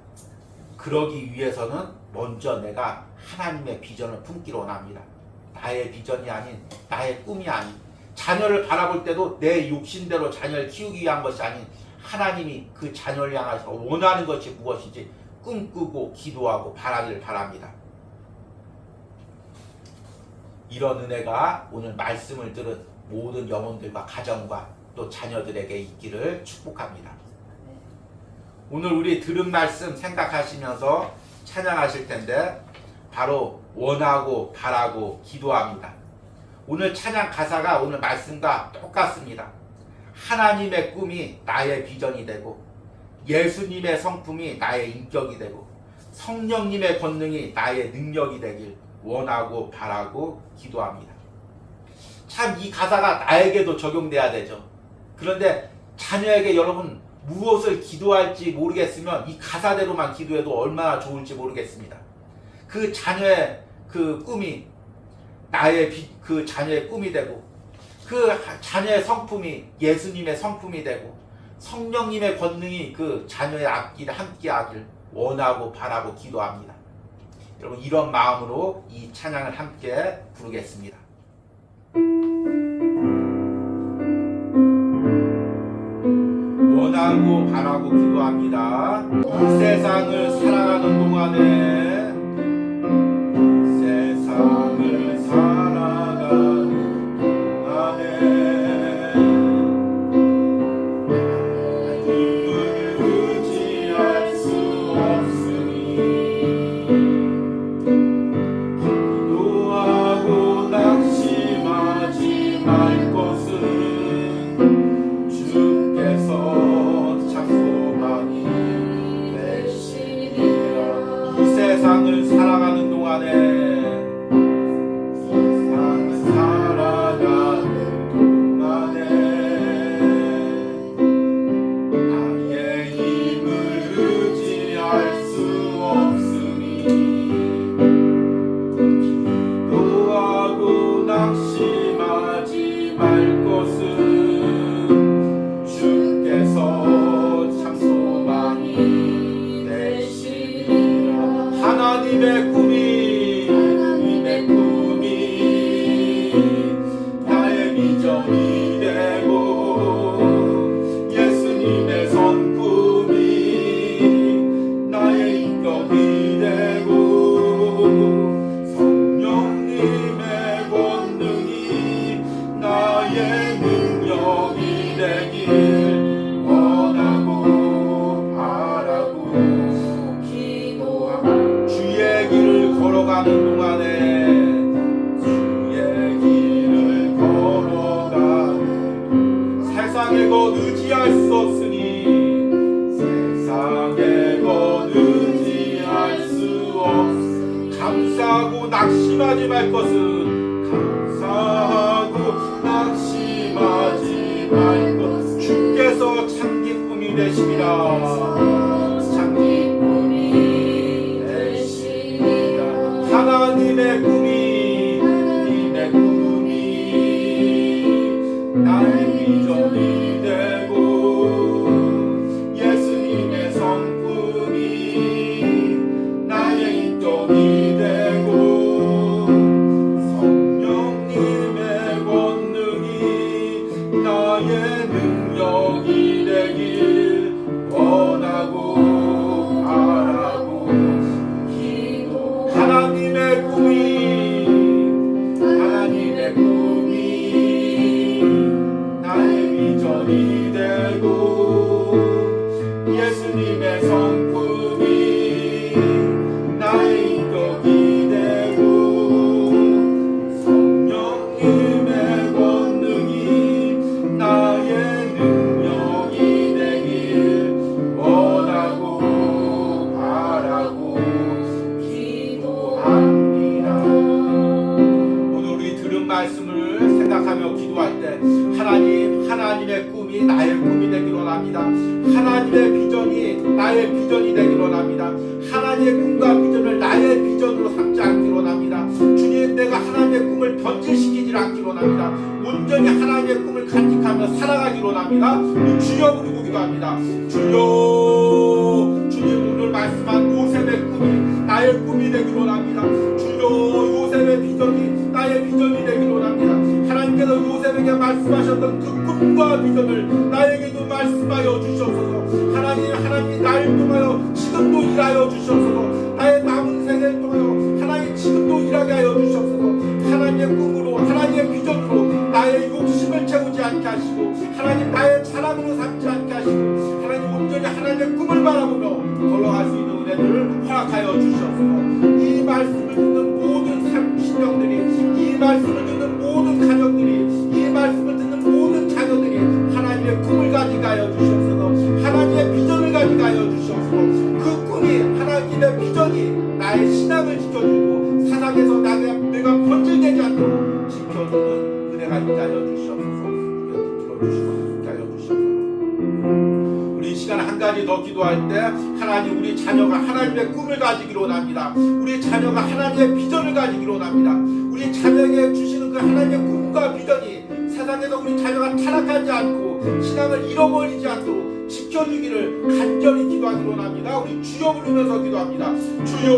그러기 위해서는 먼저 내가 하나님의 비전을 품기를 원합니다. 나의 비전이 아닌, 나의 꿈이 아닌, 자녀를 바라볼 때도 내 욕심대로 자녀를 키우기 위한 것이 아닌 하나님이 그 자녀를 향해서 원하는 것이 무엇인지 꿈꾸고 기도하고 바라기를 바랍니다. 이런 은혜가 오늘 말씀을 들은 모든 영혼들과 가정과 또 자녀들에게 있기를 축복합니다. 오늘 우리 들은 말씀 생각하시면서 찬양하실 텐데 바로 원하고 바라고 기도합니다. 오늘 찬양 가사가 오늘 말씀과 똑같습니다. 하나님의 꿈이 나의 비전이 되고 예수님의 성품이 나의 인격이 되고 성령님의 권능이 나의 능력이 되길 원하고 바라고 기도합니다. 참 이 가사가 나에게도 적용돼야 되죠. 그런데 자녀에게 여러분 무엇을 기도할지 모르겠으면 이 가사대로만 기도해도 얼마나 좋을지 모르겠습니다. 그 자녀의 그 꿈이 그 자녀의 꿈이 되고 그 자녀의 성품이 예수님의 성품이 되고 성령님의 권능이 그 자녀의 앞길에 함께하길 원하고 바라고 기도합니다. 여러분 이런 마음으로 이 찬양을 함께 부르겠습니다. 원하고 바라고 기도합니다. 이 세상을 살아가는 동안에 세상을 살아가는 동안에 하나님을 의지할 수 없으니 기도하고 낙심하지 말 것은 주께서 착소만이 되시리라. 이 세상을 살아가는 동안에 하나님의 꿈이 나의 비전이 되고 예수님의 성품이 나의 인격이 되고 성령님의 권능이 나의 능력이 되길 원하고 바라고 주의 길을 걸어가는 동안에 주의 길을 걸어가는 세상의 것 의지할 수 없으니 세상의 것 의지 낙심하지 말 것은 감사하고 낙심하지 말 것. 주께서 참 기쁨이 되시리라. 참 기쁨이 되시리라. 하나님의 꿈이 나의 비전이 되고 예수님의 성품이 나의 인격이 되고 성령님의 권능이 나의 능력이 되길 원하고 바라고 기도. 하나님의 꿈이 나의 비전이 되고 예수님의 성품이 나의 인격이 되고 성령님의 권능이 나의 능력이 되길 원하고 바라고 기도합니다. 오늘 우리 들은 말씀을 생각하며 기도할 때 하나님의 꿈이 나의 꿈이 되길 원합니다. 하나님의 비전이 나의 비전이 되길 원합니다. 하나님의 꿈과 비전을 나의 비전으로 삼지 않길 원합니다. 주님, 내가 하나님의 꿈을 변질시키지 않길 원합니다. 온전히 하나님의 꿈을 간직하며 살아가길 원합니다. 주여 부르고 기도합니다. 주여, 주님 오늘 말씀한 요셉의 꿈이 나의 꿈이 되길 원합니다. 주여, 요셉의 비전이 나의 비전이 되길 원합니다. 하나님께서 요셉에게 말씀하셨던 그 꿈과 비전을 나에게도 말씀하여 주시옵소서. 하나님 나를 통하여 지금도 일하여 주시옵소서. 나의 남은 생애를 통하여 하나님 지금도 일하게 하여 주시옵소서. 하나님의 꿈으로 하나님의 비전으로 나의 욕심을 채우지 않게 하시고 하나님 나의 자랑으로 삼지 않게 하시고 하나님 온전히 하나님의 꿈을 바라보며 걸어갈 수 있는 은혜를 허락하여 주시옵소서. 이 말씀을 듣는 모든 신령들이, 이 말씀을 듣는 모든 가정들이, 이 말씀을 듣는 모든 자녀들이 하나님의 꿈을 가지게 하여 주시옵소서. 하나님의 비전을 가지게 하여 주시옵소서. 그 꿈이 하나님의 비전이 나의 신앙을 지켜주고 세상에서 내가 번질되지 않도록 지켜주는 은혜가 있게 하여 주시옵소서. 들어주시고 하여 주시옵소서. 우리 이 시간 한 가지 더 기도할 때 하나님, 우리 자녀가 하나님의 꿈을 가지기로 원합니다. 우리 자녀가 하나님의 비전을 가지기로 원합니다. 우리 자녀에게 주시는 그 하나님의 꿈과 비전이 세상에서 우리 자녀가 타락하지 않고 신앙을 잃어버리지 않도록 지켜주기를 간절히 기도하기로 원합니다. 우리 주여 부르면서 기도합니다. 주여,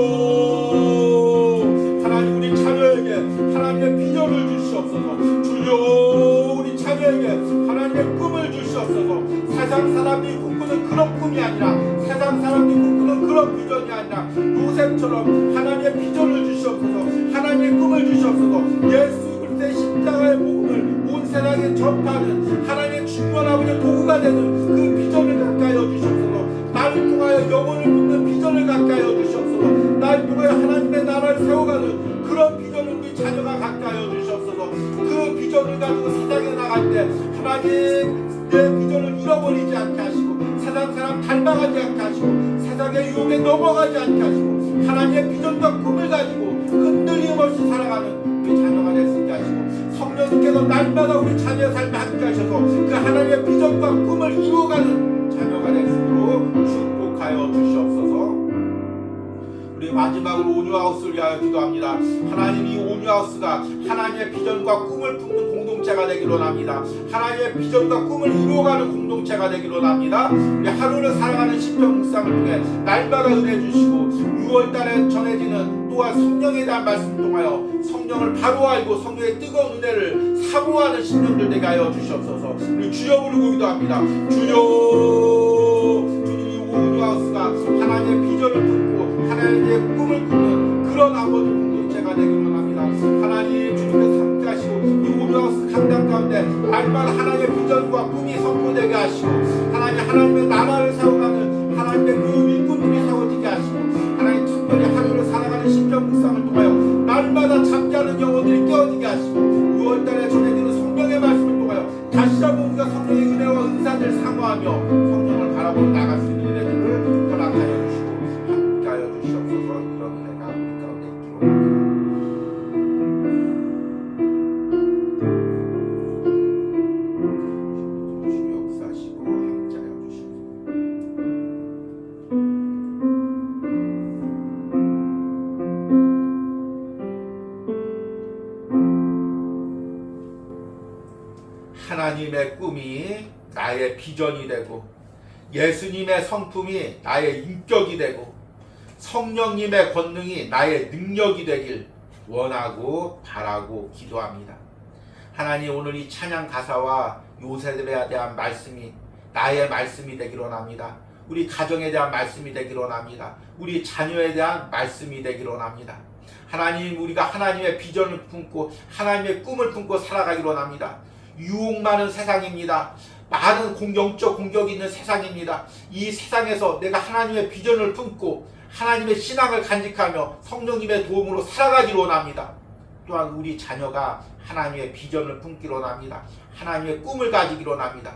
하나님 우리 자녀에게 하나님의 비전을 주시옵소서. 주여, 우리 자녀에게 하나님의 꿈을 주시옵소서. 세상 사람들이 꿈꾸는 그런 꿈이 아니라, 세상 사람들이 꿈꾸는 그런 비전이 아니라 요셉처럼 하나님의 비전을 주시옵소서. 하나님의 꿈을 주시옵소서. 예수 그리스도의 십자가의 복음을 온 세상에 전파하는 하나님의 중요한 아버지의 도구가 되는 그 비전을 갖게 하여 주시옵소서. 나를 통하여 영혼을 굽는 비전을 갖게 하여 주시옵소서. 나를 통하여 하나님의 나라를 세워가는 그런 비전을 우리 자녀가 갖게 하여 주시옵소서. 그 비전을 가지고 세상에 나갈 때 하나님 내 비전을 잃어버리지 않게 하시고, 세상 사람 닮아가지 않게 하시고, 세상의 유혹에 넘어가지 않게 하시고, 하나님의 비전과 꿈을 가지고 흔들림 없이 살아가는 우리 자녀가 될 수 있게 하시고, 성령님께서 날마다 우리 자녀의 삶에 함께 하셔서 그 하나님의 비전과 꿈을 이루어가는 자녀가 될 수 있도록 축복하여 주시옵소서. 우리 마지막으로 온유하우스를 위하여 기도합니다. 하나님, 이 온유하우스가 하나님의 비전과 꿈을 품는 공동체가 되기로 합니다. 하나님의 비전과 꿈을 이루어가는 공동체가 되기로 합니다. 우리 하루를 살아가는 시편 묵상을 통해 날마다 은혜 주시고 6월달에 전해지는 또한 성령에 대한 말씀 통하여 성령을 바로 알고 성령의 뜨거운 은혜를 사모하는 심령들 되게 하여 주시옵소서. 우리 주여 부르고 기도합니다. 주여, 주님, 이 온유하우스가 하나님의 비전을 품고 하나님의 꿈을 꾸는 그런 아버지 공동체가 되기로 합니다. 하나님, 주님께서 함께 하시고 이 온유하우스 강단 가운데 날마다 하나님의 비전과 꿈이 선포되게 하시고, 하나님의 나라를 세워가는 하나님의 그 일꾼들이 세워지게 하시고, 하나님 특별히 하루를 살아가는 신령 묵상을 통하여 날마다 잠자는 영혼들이 깨어지게 하시고, 6월달에 전해지는 성령의 말씀을 통하여 다시 한번 우리가 성령의 은혜와 은사를 사모하며 성령을 바라보고 나갈 수 있는 은혜들을 허락하여 주시고 함께하여 주시옵소서. 이런 은혜가 우리 가운데 있기로 합니다. 예수님의 꿈이 나의 비전이 되고 예수님의 성품이 나의 인격이 되고 성령님의 권능이 나의 능력이 되길 원하고 바라고 기도합니다. 하나님, 오늘 이 찬양 가사와 요셉에 대한 말씀이 나의 말씀이 되기로 합니다. 우리 가정에 대한 말씀이 되기로 합니다. 우리 자녀에 대한 말씀이 되기로 합니다. 하나님, 우리가 하나님의 비전을 품고 하나님의 꿈을 품고 살아가기로 합니다. 유혹 많은 세상입니다. 많은 영적 공격이 있는 세상입니다. 이 세상에서 내가 하나님의 비전을 품고 하나님의 신앙을 간직하며 성령님의 도움으로 살아가기로 원합니다. 또한 우리 자녀가 하나님의 비전을 품기로 원합니다. 하나님의 꿈을 가지기로 원합니다.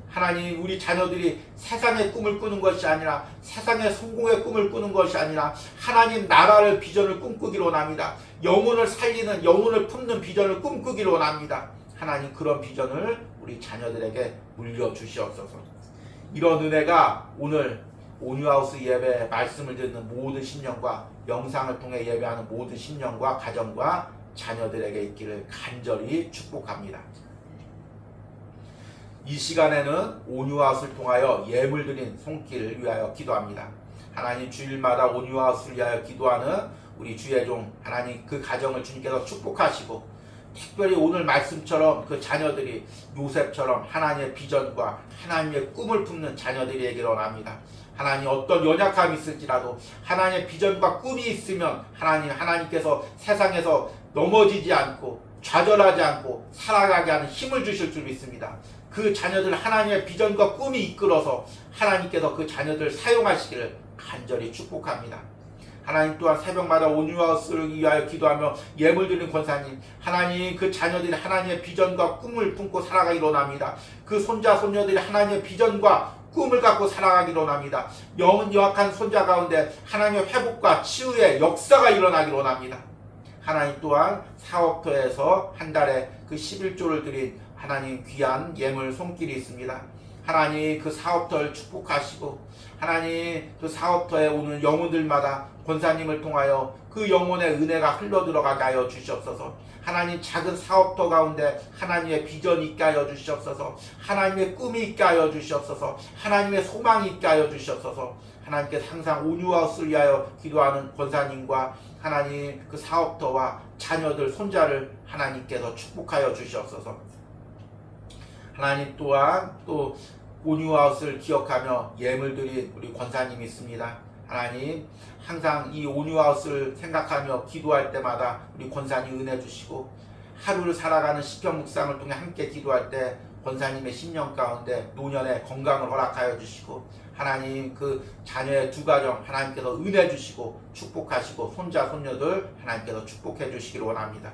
하나님, 우리 자녀들이 세상의 꿈을 꾸는 것이 아니라 세상의 성공의 꿈을 꾸는 것이 아니라 하나님 나라를 비전을 꿈꾸기로 원합니다. 영혼을 살리는, 영혼을 품는 비전을 꿈꾸기로 원합니다. 하나님, 그런 비전을 우리 자녀들에게 물려주시옵소서. 이런 은혜가 오늘 온유하우스 예배 말씀을 듣는 모든 심령과 영상을 통해 예배하는 모든 심령과 가정과 자녀들에게 있기를 간절히 축복합니다. 이 시간에는 온유하우스를 통하여 예물 드린 손길을 위하여 기도합니다. 하나님, 주일마다 온유하우스를 위하여 기도하는 우리 주의 종 하나님, 그 가정을 주님께서 축복하시고 특별히 오늘 말씀처럼 그 자녀들이 요셉처럼 하나님의 비전과 하나님의 꿈을 품는 자녀들이 되기를 원합니다. 하나님, 어떤 연약함이 있을지라도 하나님의 비전과 꿈이 있으면 하나님께서 세상에서 넘어지지 않고 좌절하지 않고 살아가게 하는 힘을 주실 줄 믿습니다. 그 자녀들 하나님의 비전과 꿈이 이끌어서 하나님께서 그 자녀들 사용하시기를 간절히 축복합니다. 하나님, 또한 새벽마다 온유하우스를 위하여 기도하며 예물 드리는 권사님, 하나님, 그 자녀들이 하나님의 비전과 꿈을 품고 살아가기로 합니다. 그 손자 손녀들이 하나님의 비전과 꿈을 갖고 살아가기로 합니다. 영은 영악한 손자 가운데 하나님의 회복과 치유의 역사가 일어나기로 합니다. 하나님, 또한 사업터에서 한 달에 그 11조를 드린 하나님 귀한 예물 손길이 있습니다. 하나님, 그 사업터를 축복하시고 하나님, 그 사업터에 오는 영혼들마다 권사님을 통하여 그 영혼의 은혜가 흘러 들어가게 하여 주시옵소서. 하나님, 작은 사업터 가운데 하나님의 비전이 있게 하여 주시옵소서. 하나님의 꿈이 있게 하여 주시옵소서. 하나님의 소망이 있게 하여 주시옵소서. 하나님께서 항상 온유하우스를 위하여 기도하는 권사님과 하나님, 그 사업터와 자녀들 손자를 하나님께서 축복하여 주시옵소서. 하나님, 또한 또 온유하우스를 기억하며 예물 드린 우리 권사님이 있습니다. 하나님, 항상 이 온유하우스를 생각하며 기도할 때마다 우리 권사님 은혜 주시고 하루를 살아가는 시편 묵상을 통해 함께 기도할 때 권사님의 심령 가운데 노년의 건강을 허락하여 주시고 하나님, 그 자녀의 두 가정 하나님께서 은혜 주시고 축복하시고 손자 손녀들 하나님께서 축복해 주시기를 원합니다.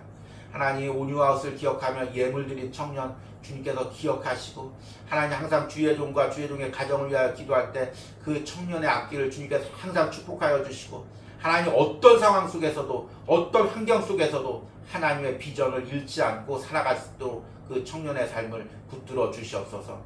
하나님, 온유하우스를 기억하며 예물 드린 청년 주님께서 기억하시고 하나님, 항상 주의 종과 주의 종의 가정을 위하여 기도할 때 그 청년의 앞길을 주님께서 항상 축복하여 주시고 하나님, 어떤 상황 속에서도 어떤 환경 속에서도 하나님의 비전을 잃지 않고 살아갈 수 있도록 그 청년의 삶을 붙들어 주시옵소서.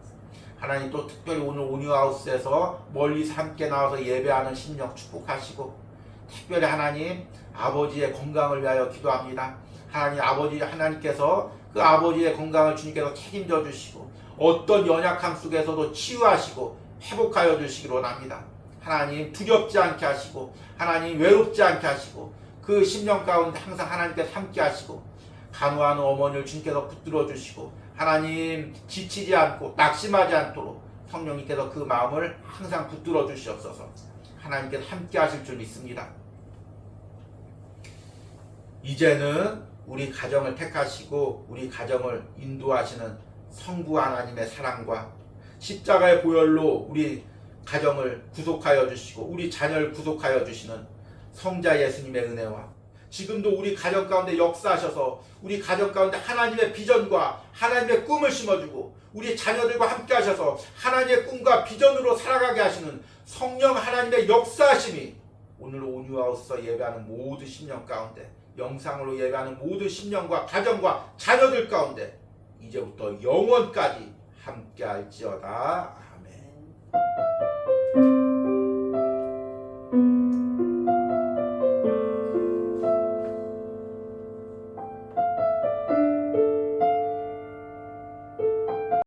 하나님, 또 특별히 오늘 온유하우스에서 멀리서 함께 나와서 예배하는 심령 축복하시고 특별히 하나님, 아버지의 건강을 위하여 기도합니다. 하나님, 아버지 하나님께서 그 아버지의 건강을 주님께서 책임져 주시고 어떤 연약함 속에서도 치유하시고 회복하여 주시기를 원합니다. 하나님, 두렵지 않게 하시고 하나님, 외롭지 않게 하시고 그 심령 가운데 항상 하나님께서 함께 하시고 간호하는 어머니를 주님께서 붙들어 주시고 하나님, 지치지 않고 낙심하지 않도록 성령님께서 그 마음을 항상 붙들어 주시옵소서. 하나님께서 함께 하실 줄 믿습니다. 이제는 우리 가정을 택하시고 우리 가정을 인도하시는 성부 하나님의 사랑과 십자가의 보혈로 우리 가정을 구속하여 주시고 우리 자녀를 구속하여 주시는 성자 예수님의 은혜와 지금도 우리 가정 가운데 역사하셔서 우리 가정 가운데 하나님의 비전과 하나님의 꿈을 심어주고 우리 자녀들과 함께 하셔서 하나님의 꿈과 비전으로 살아가게 하시는 성령 하나님의 역사하심이 오늘 온유하우스에서 예배하는 모든 심령 가운데 영상으로 예배하는 모든 심령과 가정과 자녀들 가운데 이제부터 영원까지 함께 할지어다. 아멘.